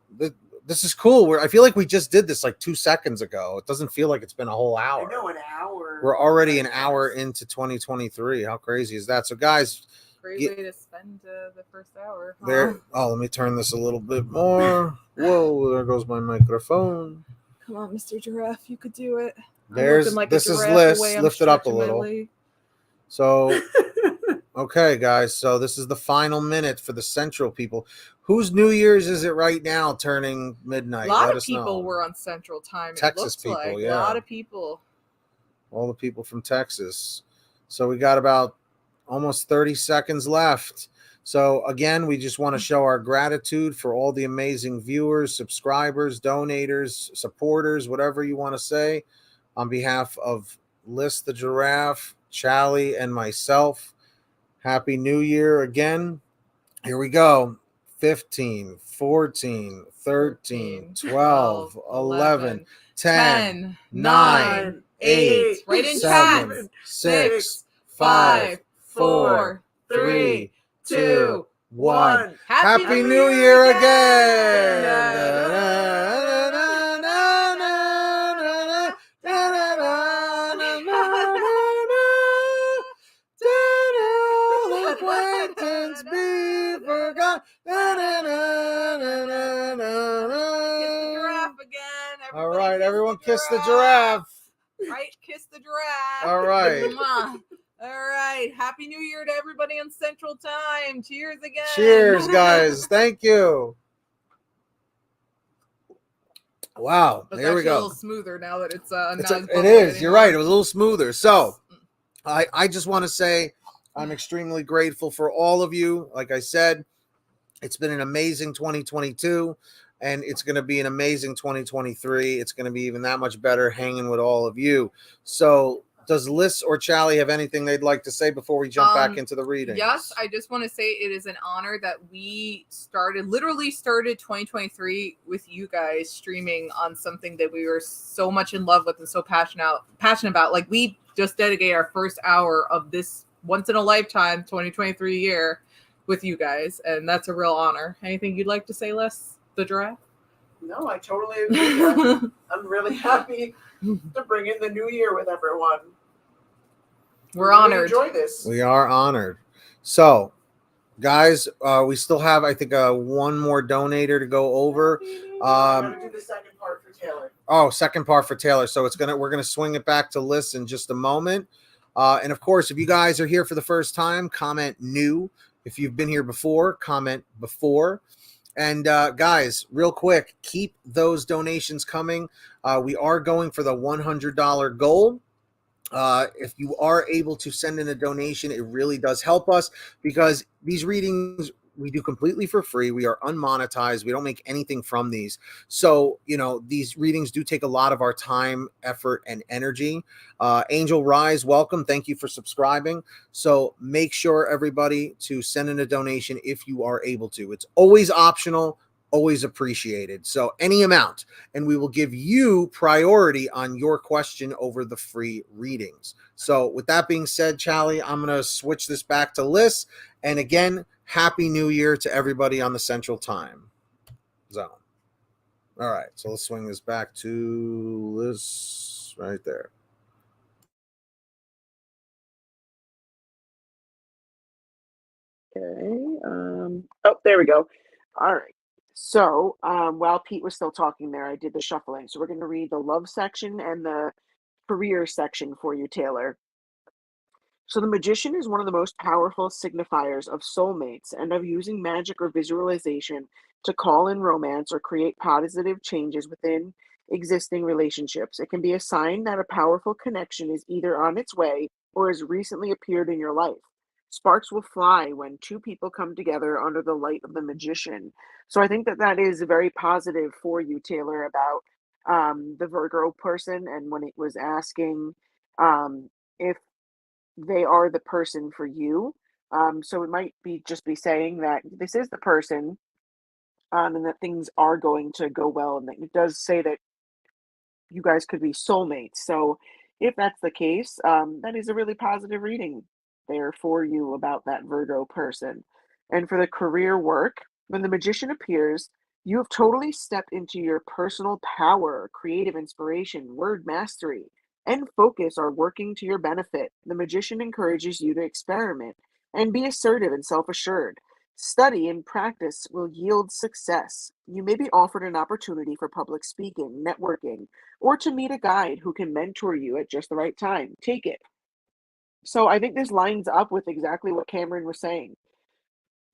this is cool. I feel like we just did this like 2 seconds ago. It doesn't feel like it's been a whole hour. I know, an hour. We're already an hour into 2023. How crazy is that? So guys, great way to spend the first hour. Huh? There. Oh, let me turn this a little bit more. Whoa, there goes my microphone. Come on, Mr. Giraffe, you could do it. There's like this a is giraffe Liz. Lift it up a little. So, okay, guys. So this is the final minute for the Central people. Whose New Year's is it right now? Turning midnight. A lot Let of us people know. were on Central Time. Texas people, like. yeah. A lot of people. All the people from Texas. So we got about almost 30 seconds left. So again, we just want to show our gratitude for all the amazing viewers, subscribers, donators, supporters, whatever you want to say, on behalf of Liz the Giraffe, Charlie, and myself. Happy New Year again. Here we go. 15, 14, 13, 12, 11, 10, 9, 8, right in 7, chat. 6, 5, 4, 3, 2, 1. Happy New Year again! Acquaintance be forgot. Get the giraffe again. All right, everyone kiss the giraffe. Right, kiss the giraffe. All right. All right. Happy New Year to everybody on Central Time. Cheers again. Cheers, guys. Thank you. Wow, But there we a go. little smoother now that it's not as It bubbly is. You're anymore. right. It was a little smoother. So I just want to say I'm extremely grateful for all of you. Like I said, it's been an amazing 2022, and it's going to be an amazing 2023. It's going to be even that much better hanging with all of you. So does Liz or Charlie have anything they'd like to say before we jump back into the reading? Yes, I just want to say it is an honor that we literally started 2023 with you guys streaming on something that we were so much in love with and so passionate about. Like, we just dedicated our first hour of this once in a lifetime 2023 year with you guys, and that's a real honor. Anything you'd like to say, Les, the giraffe? No, I totally agree. I'm really happy to bring in the new year with everyone. We're honored. Enjoy this. We are honored. So, guys, we still have, I think, one more donator to go over. I'm gonna do the second part for Taylor. Oh, second part for Taylor. So we're gonna swing it back to Liz in just a moment. And of course, if you guys are here for the first time, comment new. If you've been here before, comment before. And guys, real quick, keep those donations coming. We are going for the $100 goal. If you are able to send in a donation, it really does help us, because these readings we do completely for free. We are unmonetized. We don't make anything from these. So, these readings do take a lot of our time, effort, and energy. Angel Rise, welcome. Thank you for subscribing. So make sure, everybody, to send in a donation if you are able to. It's always optional, always appreciated. So any amount, and we will give you priority on your question over the free readings. So with that being said, Charlie, I'm going to switch this back to Liz. And again, Happy New Year to everybody on the Central Time Zone. All right, so let's swing this back to Liz right there. Okay. Oh, there we go. All right. So while Pete was still talking there, I did the shuffling. So we're going to read the love section and the career section for you, Taylor. So the magician is one of the most powerful signifiers of soulmates and of using magic or visualization to call in romance or create positive changes within existing relationships. It can be a sign that a powerful connection is either on its way or has recently appeared in your life. Sparks will fly when two people come together under the light of the magician. So I think that that is very positive for you, Taylor, about the Virgo person, and when it was asking if they are the person for you. So it might be just be saying that this is the person, and that things are going to go well, and that it does say that you guys could be soulmates. So if that's the case, that is a really positive reading there for you about that Virgo person. And for the career work, when the magician appears, you have totally stepped into your personal power, creative inspiration, word mastery, and focus are working to your benefit. The magician encourages you to experiment and be assertive and self assured. Study and practice will yield success. You may be offered an opportunity for public speaking, networking, or to meet a guide who can mentor you at just the right time. Take it. So I think this lines up with exactly what Cameron was saying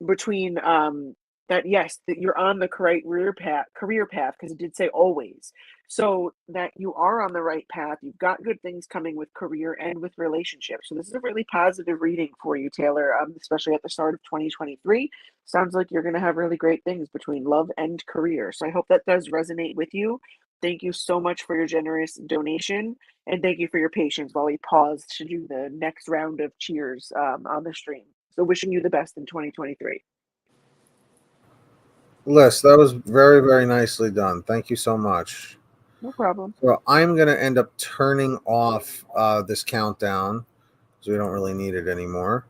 between that, yes, that you're on the career path, because it did say always. So that you are on the right path. You've got good things coming with career and with relationships. So this is a really positive reading for you, Taylor, especially at the start of 2023. Sounds like you're going to have really great things between love and career. So I hope that does resonate with you. Thank you so much for your generous donation, and thank you for your patience while we paused to do the next round of cheers on the stream. So wishing you the best in 2023. Liz, that was very, very nicely done. Thank you so much. No problem. So I'm going to end up turning off this countdown because we don't really need it anymore.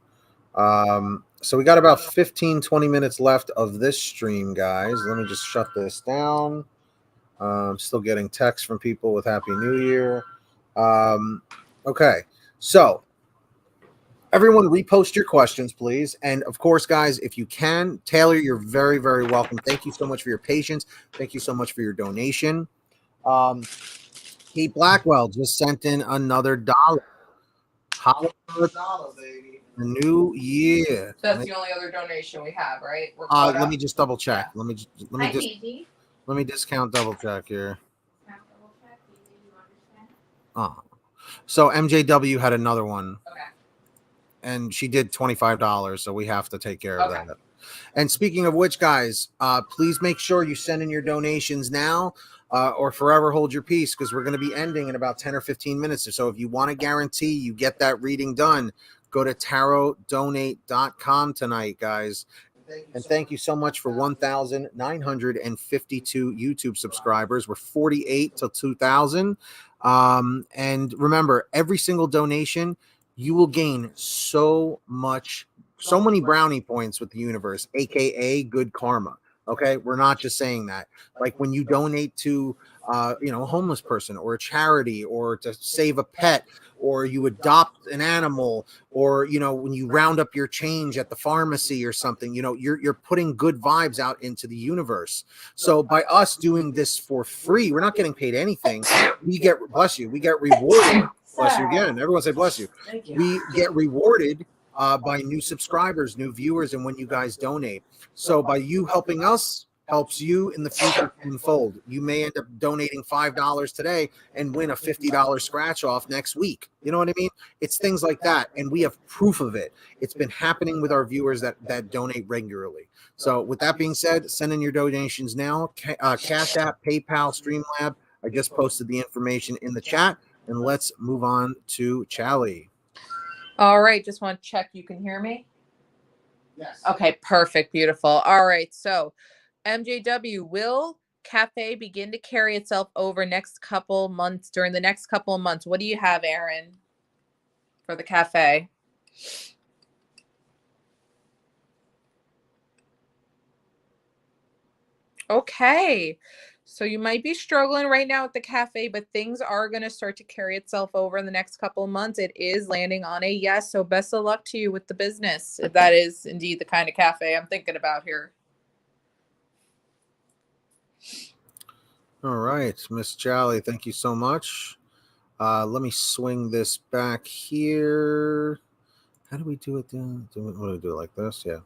So we got about 15, 20 minutes left of this stream, guys. Let me just shut this down. I'm still getting texts from people with Happy New Year. Okay, so everyone repost your questions, please. And of course, guys, if you can, Taylor, you're very, very welcome. Thank you so much for your patience. Thank you so much for your donation. Kate Blackwell just sent in another $1. Holla for $1, baby. The new year. That's the only other donation we have, right? Let me just double check. Let me discount double check here. Oh. So MJW had another one. Okay. And she did $25, so we have to take care of Okay. that. And speaking of which, guys, please make sure you send in your donations now, or forever hold your peace, because we're going to be ending in about 10 or 15 minutes or so. If you want to guarantee you get that reading done, go to tarotdonate.com tonight, guys. And thank you so much for 1,952 YouTube subscribers. We're 48 till 2,000. And remember, every single donation, you will gain so many brownie points with the universe, aka good karma. Okay, we're not just saying that. Like when you donate to a homeless person or a charity, or to save a pet, or you adopt an animal, or when you round up your change at the pharmacy or something, you're putting good vibes out into the universe. So by us doing this for free, we're not getting paid anything. We get, bless you, we get rewarded. Bless you again. Everyone say bless you. Thank you. We get rewarded by new subscribers, new viewers, and when you guys donate. So by you helping us, helps you in the future unfold. You may end up donating $5 today and win a $50 scratch off next week. You know what I mean? It's things like that, and we have proof of it. It's been happening with our viewers that donate regularly. So with that being said, send in your donations now. Cash App, PayPal, Streamlab. I just posted the information in the chat, and let's move on to Charlie. All right. Just want to check you can hear me. Yes. Okay. Perfect. Beautiful. All right. So MJW, will cafe begin to carry itself over during the next couple of months? What do you have, Aaron, for the cafe? Okay. So you might be struggling right now at the cafe, but things are going to start to carry itself over in the next couple of months. It is landing on a yes. So best of luck to you with the business, if that is indeed the kind of cafe I'm thinking about here. All right, Miss Charlie, thank you so much. Let me swing this back here. How do we do it then? What do we do it like this? Yeah.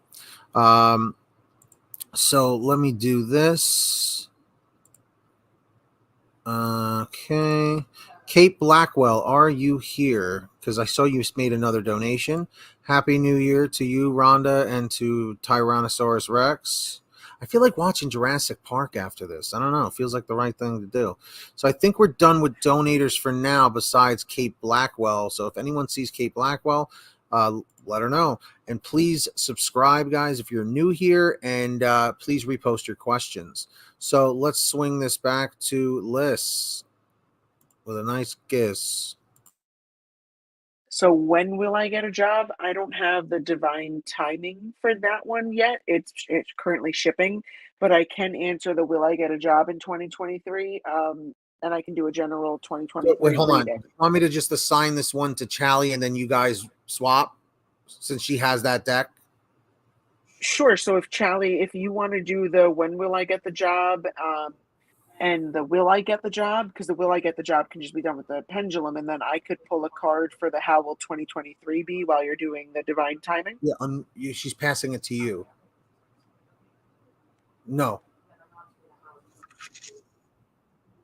So let me do this. Okay. Kate Blackwell, are you here? Because I saw you made another donation. Happy New Year to you, Rhonda, and to Tyrannosaurus Rex. I feel like watching Jurassic Park after this. I don't know. It feels like the right thing to do. So I think we're done with donators for now, besides Kate Blackwell. So if anyone sees Kate Blackwell, let her know. And please subscribe, guys, if you're new here, and please repost your questions. So let's swing this back to Liz with a nice kiss. So when will I get a job? I don't have the divine timing for that one yet. It's currently shipping, but I can answer the will I get a job in 2023, and I can do a general 2023 Wait, hold on. reading. You want me to just assign this one to Charlie, and then you guys swap since she has that deck? Sure. So if you want to do the when will I get the job, and the will I get the job, because the will I get the job can just be done with the pendulum, and then I could pull a card for the how will 2023 be while you're doing the divine timing. Yeah, she's passing it to you. No.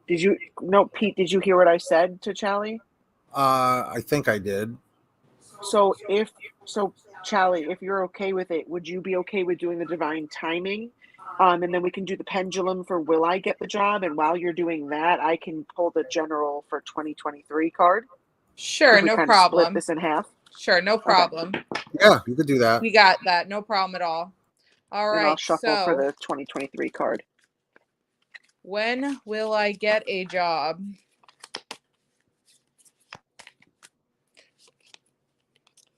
Pete, did you hear what I said to Charlie? I think I did. So Charlie, if you're okay with it, would you be okay with doing the divine timing? And then we can do the pendulum for will I get the job? And while you're doing that, I can pull the general for 2023 card. Sure, no problem. Split this in half. Sure, no problem. Okay. Yeah, you could do that. We got that. No problem at all. All right. And I'll shuffle for the 2023 card. When will I get a job?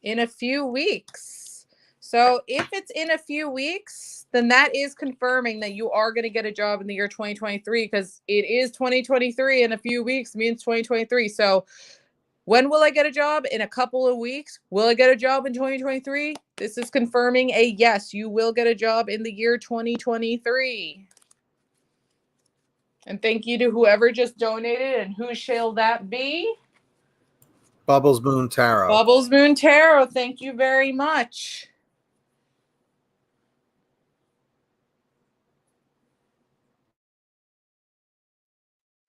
In a few weeks. So if it's in a few weeks, then that is confirming that you are going to get a job in the year 2023, because it is 2023 in a few weeks means 2023. So when will I get a job? In a couple of weeks. Will I get a job in 2023? This is confirming a yes, you will get a job in the year 2023. And thank you to whoever just donated. And who shall that be? Bubbles Moon Tarot. Bubbles Moon Tarot, thank you very much.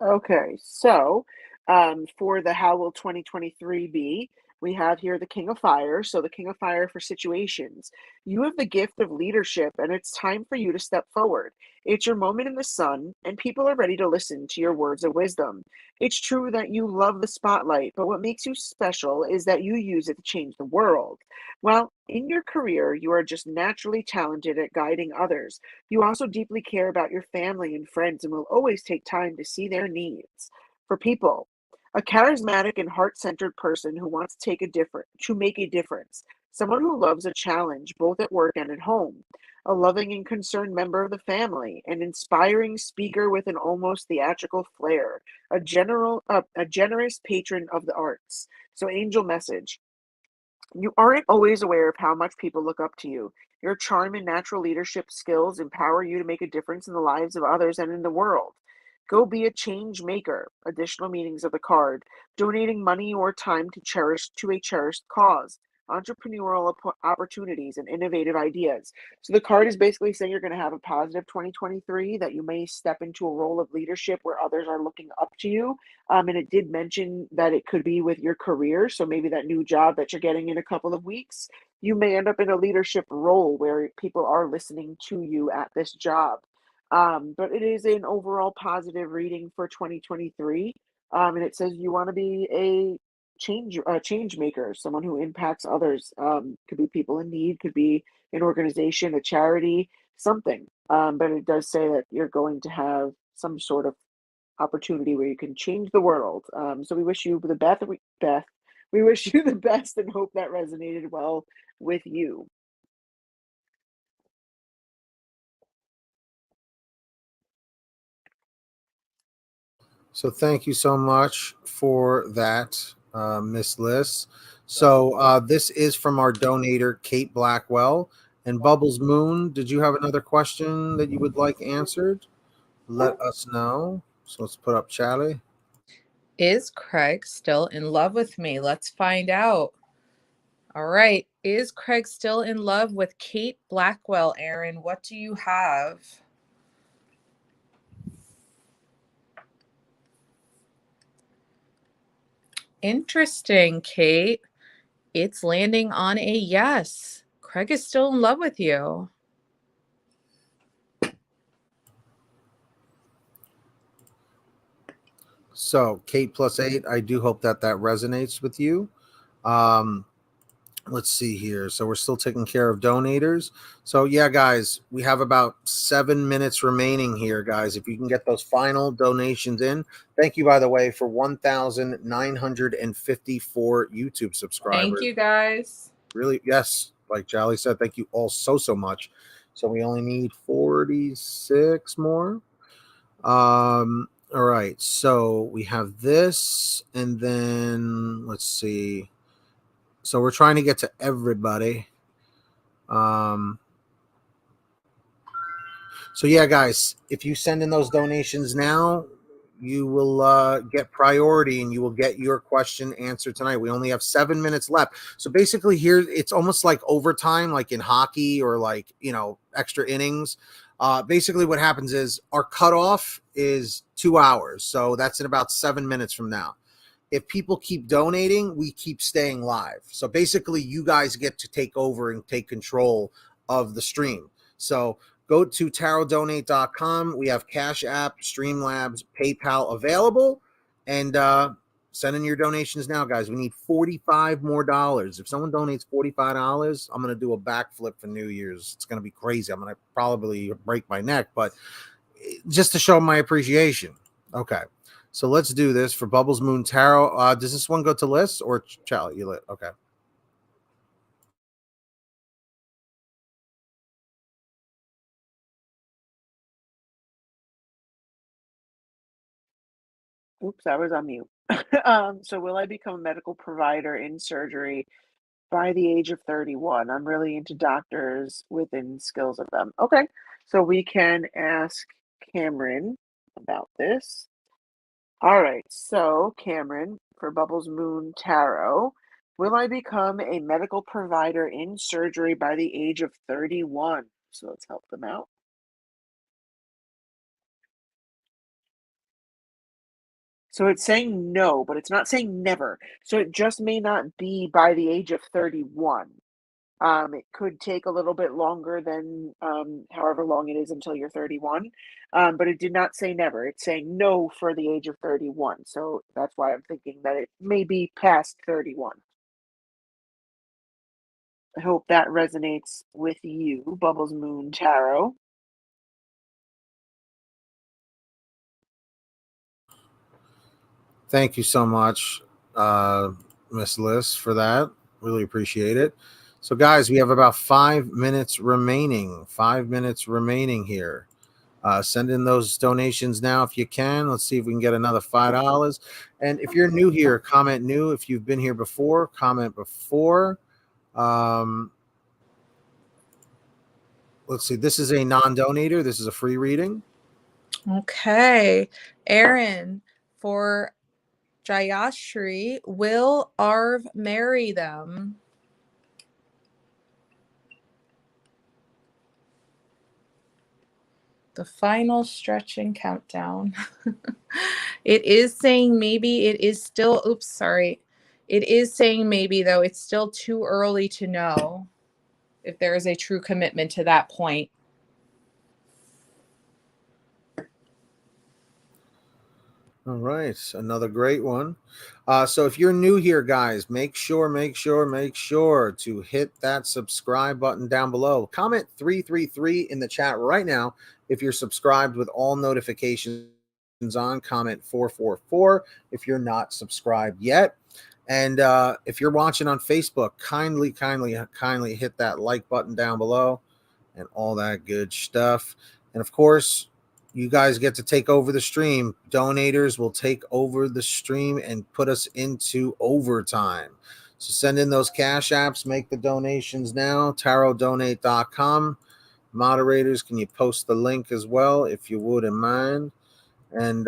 Okay, so For the how will 2023 be, we have here the King of Fire. So the King of Fire for situations. You have the gift of leadership, and it's time for you to step forward. It's your moment in the sun, and people are ready to listen to your words of wisdom. It's true that you love the spotlight, but what makes you special is that you use it to change the world. Well, in your career, you are just naturally talented at guiding others. You also deeply care about your family and friends and will always take time to see their needs. For people, a charismatic and heart-centered person who wants to make a difference, someone who loves a challenge both at work and at home, a loving and concerned member of the family, an inspiring speaker with an almost theatrical flair, a generous patron of the arts. So angel message. You aren't always aware of how much people look up to you. Your charm and natural leadership skills empower you to make a difference in the lives of others and in the world. Go be a change maker. Additional meanings of the card. Donating money or time to a cherished cause. Entrepreneurial opportunities and innovative ideas. So the card is basically saying you're going to have a positive 2023, that you may step into a role of leadership where others are looking up to you. And it did mention that it could be with your career. So maybe that new job that you're getting in a couple of weeks, you may end up in a leadership role where people are listening to you at this job. But it is an overall positive reading for 2023. And it says you want to be a change maker, someone who impacts others. Could be people in need, could be an organization, a charity, something. But it does say that you're going to have some sort of opportunity where you can change the world. So we wish you the best. Beth, we wish you the best and hope that resonated well with you. So thank you so much for that, Miss Liz. So this is from our donator, Kate Blackwell. And Bubbles Moon, did you have another question that you would like answered? Let us know. So let's put up Charlie. Is Craig still in love with me? Let's find out. All right. Is Craig still in love with Kate Blackwell, Aaron? What do you have? Interesting, Kate. It's landing on a yes. Craig is still in love with you. So Kate +8, I do hope that that resonates with you. Let's see here. So we're still taking care of donators. So yeah, guys, we have about 7 minutes remaining here, guys. If you can get those final donations in. Thank you, by the way, for 1,954 YouTube subscribers. Thank you, guys. Really, yes, like Charlie said, thank you all so much. So we only need 46 more. All right, so we have this, and then let's see. So we're trying to get to everybody. So yeah, guys, if you send in those donations now, you will get priority and you will get your question answered tonight. We only have 7 minutes left. So basically here, it's almost like overtime, like in hockey or like, extra innings. Basically what happens is our cutoff is 2 hours. So that's in about 7 minutes from now. If people keep donating, we keep staying live. So basically you guys get to take over and take control of the stream. So go to tarotdonate.com. We have Cash App, Streamlabs, PayPal available. And send in your donations now, guys. We need $45 more. If someone donates $45, I'm going to do a backflip for New Year's. It's going to be crazy. I'm going to probably break my neck, but just to show my appreciation. Okay. So let's do this for Bubbles Moon Tarot. Does this one go to Liz or Charlie? You lit. Okay. Oops, I was on mute. So will I become a medical provider in surgery by the age of 31? I'm really into doctors within skills of them. Okay, so we can ask Cameron about this. All right, so Cameron, for Bubbles Moon Tarot, will I become a medical provider in surgery by the age of 31? So let's help them out. So it's saying no, but it's not saying never. So it just may not be by the age of 31. It could take a little bit longer than however long it is until you're 31. But it did not say never. It's saying no for the age of 31. So that's why I'm thinking that it may be past 31. I hope that resonates with you, Bubbles Moon Tarot. Thank you so much, Miss Liz, for that. Really appreciate it. So, guys, we have about 5 minutes remaining. 5 minutes remaining here. Send in those donations now if you can. Let's see if we can get another $5. And if you're new here, comment new. If you've been here before, comment before. Let's see. This is a non-donator. This is a free reading. Okay. Aaron, for Jayashri, will Arv marry them? The final stretching countdown. It is saying maybe. It is still, oops, sorry. It is saying maybe, though. It's still too early to know if there is a true commitment to that point. All right, another great one. So if you're new here, guys, make sure to hit that subscribe button down below. Comment 333 in the chat right now if you're subscribed with all notifications on. Comment 444 if you're not subscribed yet. And if you're watching on Facebook, kindly hit that like button down below and all that good stuff. And of course, you guys get to take over the stream. Donators will take over the stream and put us into overtime. So send in those cash apps, make the donations now. TarotDonate.com. Moderators, can you post the link as well, if you wouldn't mind? And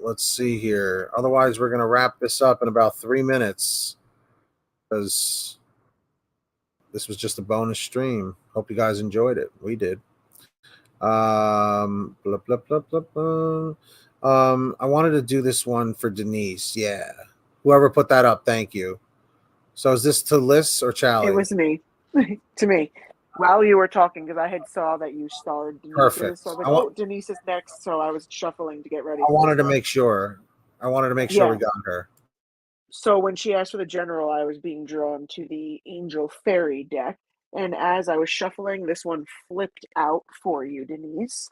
let's see here. Otherwise, we're going to wrap this up in about 3 minutes because this was just a bonus stream. Hope you guys enjoyed it. We did. Blah, blah, blah, blah, blah. I wanted to do this one for Denise. Yeah. Whoever put that up, thank you. So is this to Liz or Charlie? It was me. To me. While you were talking, because I had saw that you starred Denise's. Perfect. So I was like, oh, Denise is next. So I was shuffling to get ready. I wanted to make sure. we Yeah. got her. So when she asked for the general, I was being drawn to the angel fairy deck. And as I was shuffling, this one flipped out for you, Denise.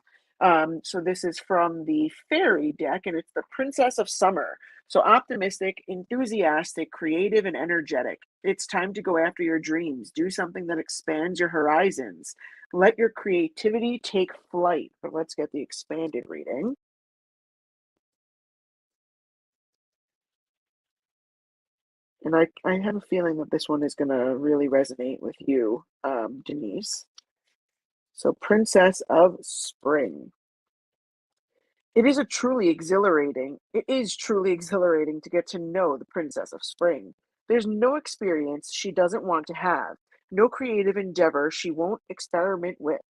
So this is from the fairy deck, and it's the Princess of Summer. So optimistic, enthusiastic, creative, and energetic. It's time to go after your dreams. Do something that expands your horizons. Let your creativity take flight. But let's get the expanded reading. And I have a feeling that this one is going to really resonate with you, Denise. So, Princess of Spring. It is truly exhilarating to get to know the Princess of Spring. There's no experience she doesn't want to have, no creative endeavor she won't experiment with.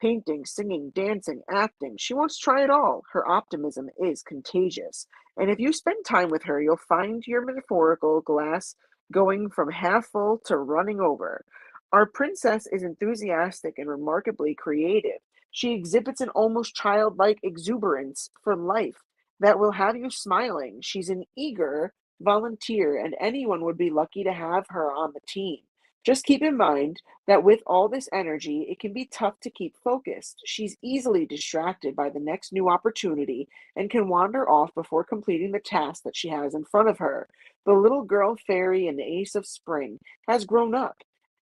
Painting, singing, dancing, acting, she wants to try it all. Her optimism is contagious. And if you spend time with her, you'll find your metaphorical glass going from half full to running over. Our princess is enthusiastic and remarkably creative. She exhibits an almost childlike exuberance for life that will have you smiling. She's an eager volunteer, and anyone would be lucky to have her on the team. Just keep in mind that with all this energy, it can be tough to keep focused. She's easily distracted by the next new opportunity and can wander off before completing the task that she has in front of her. The little girl fairy in the Ace of Spring has grown up,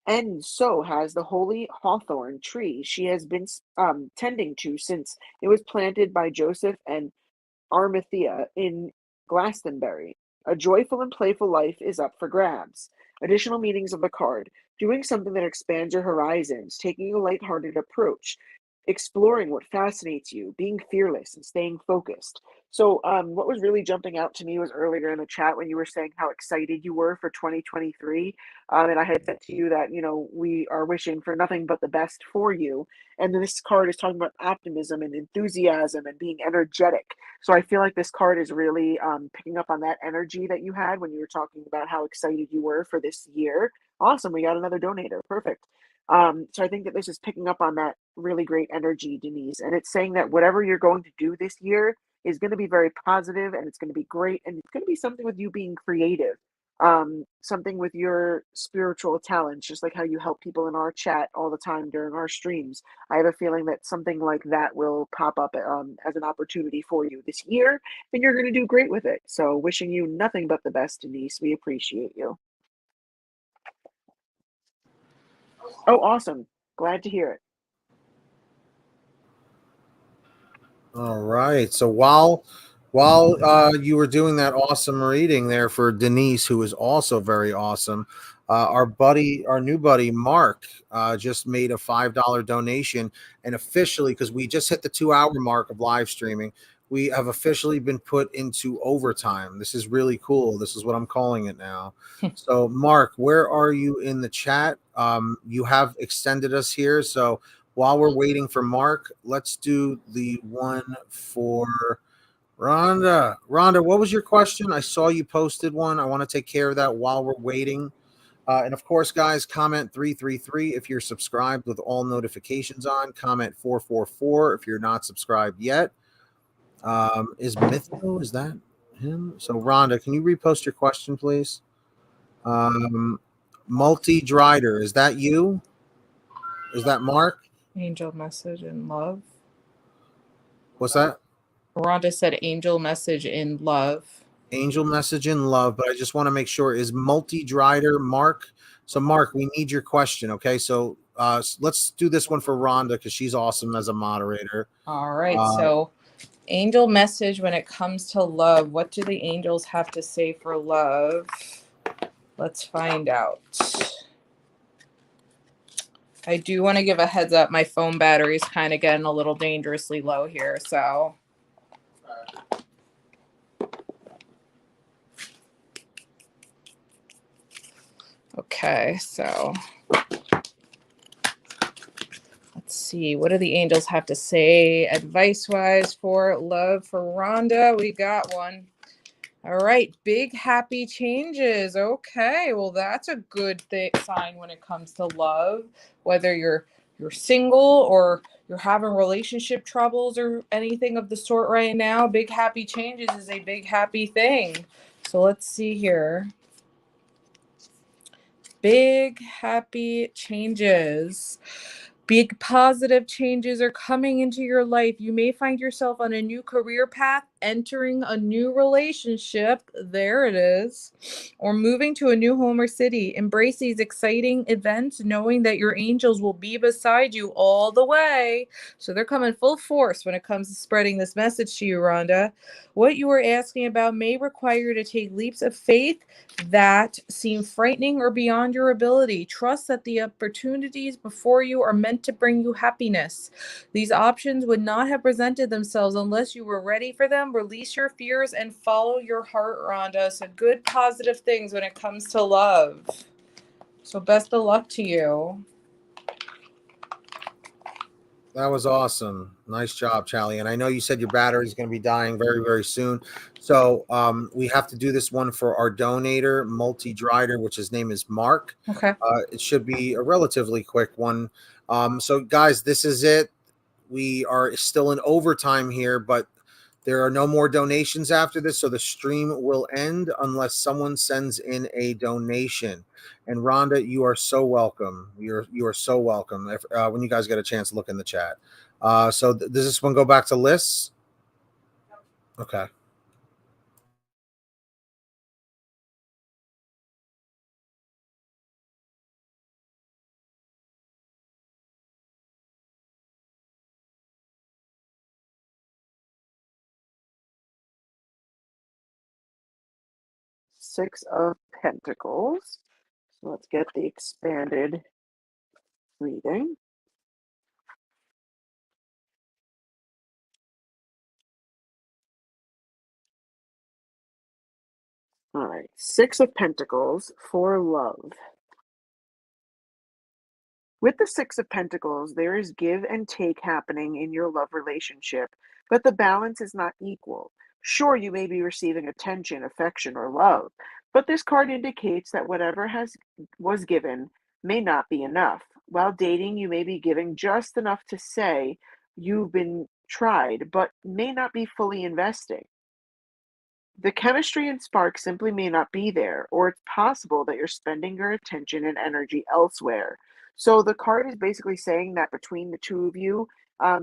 and so has the holy hawthorn tree she has been tending to since it was planted by Joseph and Armithea in Glastonbury. A joyful and playful life is up for grabs. Additional meanings of the card: doing something that expands your horizons, taking a lighthearted approach, exploring what fascinates you, being fearless and staying focused. So, what was really jumping out to me was earlier in the chat when you were saying how excited you were for 2023. And I had said to you that, we are wishing for nothing but the best for you. And then this card is talking about optimism and enthusiasm and being energetic. So I feel like this card is really picking up on that energy that you had when you were talking about how excited you were for this year. Awesome. We got another donator. Perfect. So I think that this is picking up on that really great energy, Denise. And it's saying that whatever you're going to do this year is going to be very positive and it's going to be great. And it's going to be something with you being creative, something with your spiritual talents, just like how you help people in our chat all the time during our streams. I have a feeling that something like that will pop up as an opportunity for you this year, and you're going to do great with it. So wishing you nothing but the best, Denise. We appreciate you. Oh, awesome. Glad to hear it. All right. So while you were doing that awesome reading there for Denise, who is also very awesome, our new buddy Mark, just made a $5 donation, and officially, because we just hit the 2 hour mark of live streaming, we have officially been put into overtime. This is really cool. This is what I'm calling it now. So, Mark, where are you in the chat? You have extended us here, so while we're waiting for Mark, let's do the one for Rhonda. Rhonda, what was your question? I saw you posted one. I want to take care of that while we're waiting. And of course, guys, comment 333 if you're subscribed with all notifications on. Comment 444 if you're not subscribed yet. Is Mytho, is that him? So, Rhonda, can you repost your question, please? Multi-Drider, is that you? Is that Mark? Angel message in love. What's that? Rhonda said angel message in love. Angel message in love, but I just want to make sure, is Multi-Drider Mark? So, Mark, we need your question, okay? So let's do this one for Rhonda because she's awesome as a moderator. All right. So angel message when it comes to love. What do the angels have to say for love? Let's find out. I do want to give a heads up. My phone battery is kind of getting a little dangerously low here. So okay, so let's see. What do the angels have to say advice-wise for love for Rhonda? We got one. All right, big happy changes. Okay, well that's a good sign when it comes to love. Whether you're single or you're having relationship troubles or anything of the sort right now, big happy changes is a big happy thing. So let's see here. Big happy changes. Big positive changes are coming into your life. You may find yourself on a new career path, entering a new relationship. There it is. Or moving to a new home or city. Embrace these exciting events, knowing that your angels will be beside you all the way. So they're coming full force when it comes to spreading this message to you, Rhonda. What you are asking about may require you to take leaps of faith that seem frightening or beyond your ability. Trust that the opportunities before you are meant to bring you happiness. These options would not have presented themselves unless you were ready for them. Release your fears and follow your heart, Rhonda. So good positive things when it comes to love. So best of luck to you. That was awesome. Nice job, Charlie. And I know you said your battery is going to be dying very, very soon. So we have to do this one for our donator, Multi-Drider, which his name is Mark. Okay. It should be a relatively quick one. So, guys, this is it. We are still in overtime here, but there are no more donations after this, so the stream will end unless someone sends in a donation. And Rhonda, you are so welcome. You are so welcome. If, when you guys get a chance, look in the chat. So does this one go back to lists? Okay. Six of Pentacles. So let's get the expanded reading. All right. Six of Pentacles for love. With the Six of Pentacles, there is give and take happening in your love relationship, but the balance is not equal. Sure, you may be receiving attention, affection, or love, but this card indicates that whatever was given may not be enough. While dating, you may be giving just enough to say you've been tried, but may not be fully investing. The chemistry and spark simply may not be there, or it's possible that you're spending your attention and energy elsewhere. So the card is basically saying that between the two of you,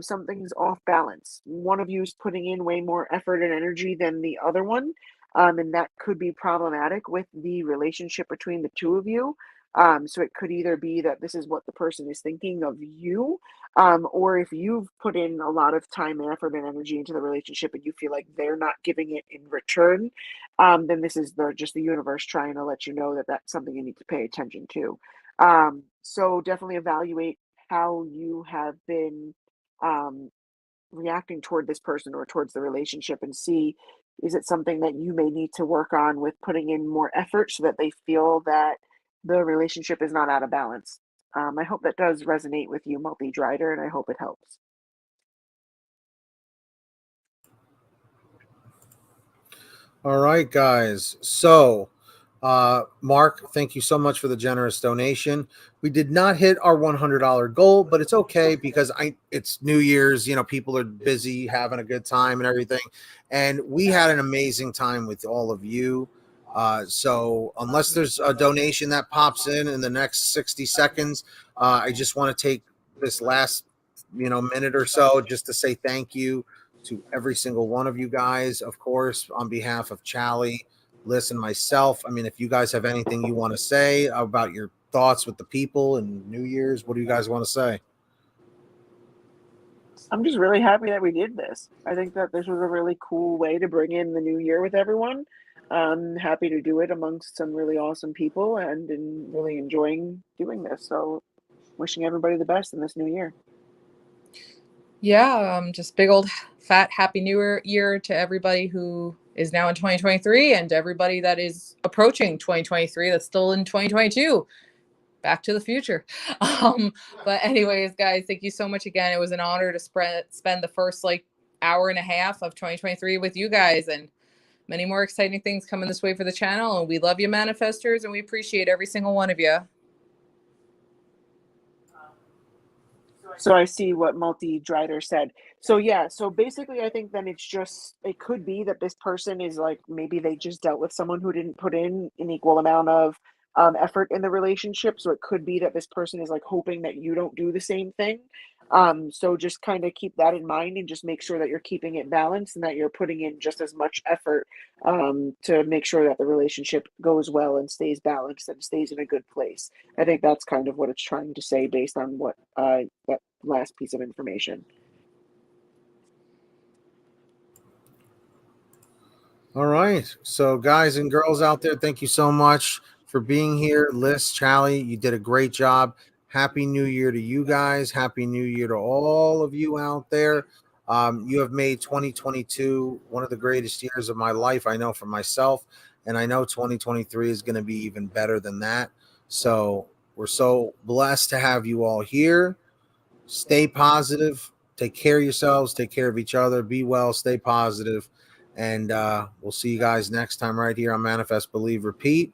something's off balance. One of you is putting in way more effort and energy than the other one, and that could be problematic with the relationship between the two of you. So it could either be that this is what the person is thinking of you, or if you've put in a lot of time and effort and energy into the relationship and you feel like they're not giving it in return, then this is just the universe trying to let you know that that's something you need to pay attention to. So definitely evaluate how you have been um, reacting toward this person or towards the relationship, and see, is it something that you may need to work on with putting in more effort so that they feel that the relationship is not out of balance. I hope that does resonate with you, multi-drider, and I hope it helps. All right, guys. So, Mark, thank you so much for the generous donation. We did not hit our $100 goal, but it's okay because it's New Year's. You know, people are busy having a good time and everything, and we had an amazing time with all of you. So, unless there's a donation that pops in the next 60 seconds, I just want to take this last, minute or so just to say thank you to every single one of you guys, of course, on behalf of Charlie, Liz, and myself. I mean, if you guys have anything you want to say about your thoughts with the people and New Year's, what do you guys want to say? I'm just really happy that we did this. I think that this was a really cool way to bring in the new year with everyone. I'm happy to do it amongst some really awesome people and really enjoying doing this. So, wishing everybody the best in this new year. Yeah, just big old fat happy new year to everybody who is now in 2023 and everybody that is approaching 2023 that's still in 2022. Back to the future. But anyways, guys, thank you so much again. It was an honor to spend the first hour and a half of 2023 with you guys, and many more exciting things coming this way for the channel. And we love you, manifestors, and we appreciate every single one of you. So I see what multi-drider said. So yeah, so basically I think then it could be that this person is like, maybe they just dealt with someone who didn't put in an equal amount of effort in the relationship. So it could be that this person is like hoping that you don't do the same thing. So just kind of keep that in mind and just make sure that you're keeping it balanced and that you're putting in just as much effort to make sure that the relationship goes well and stays balanced and stays in a good place. I think that's kind of what it's trying to say based on what that last piece of information. All right. So, guys and girls out there, thank you so much for being here. Liz, Charlie, you did a great job. Happy New Year to you guys. Happy New Year to all of you out there. You have made 2022 one of the greatest years of my life. I know for myself, and I know 2023 is going to be even better than that. So, we're so blessed to have you all here. Stay positive. Take care of yourselves. Take care of each other. Be well. Stay positive. And we'll see you guys next time right here on Manifest, Believe, Repeat,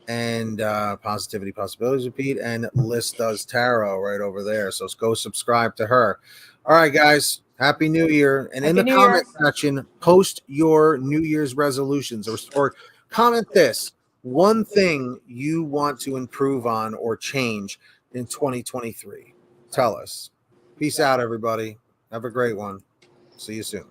and Positivity, Possibilities, Repeat, and Liz Does Tarot right over there. So go subscribe to her. All right, guys. Happy New Year. And in Happy the New comment Year. section, post your New Year's resolutions or comment this one thing you want to improve on or change in 2023. Tell us. Peace out, everybody. Have a great one. See you soon.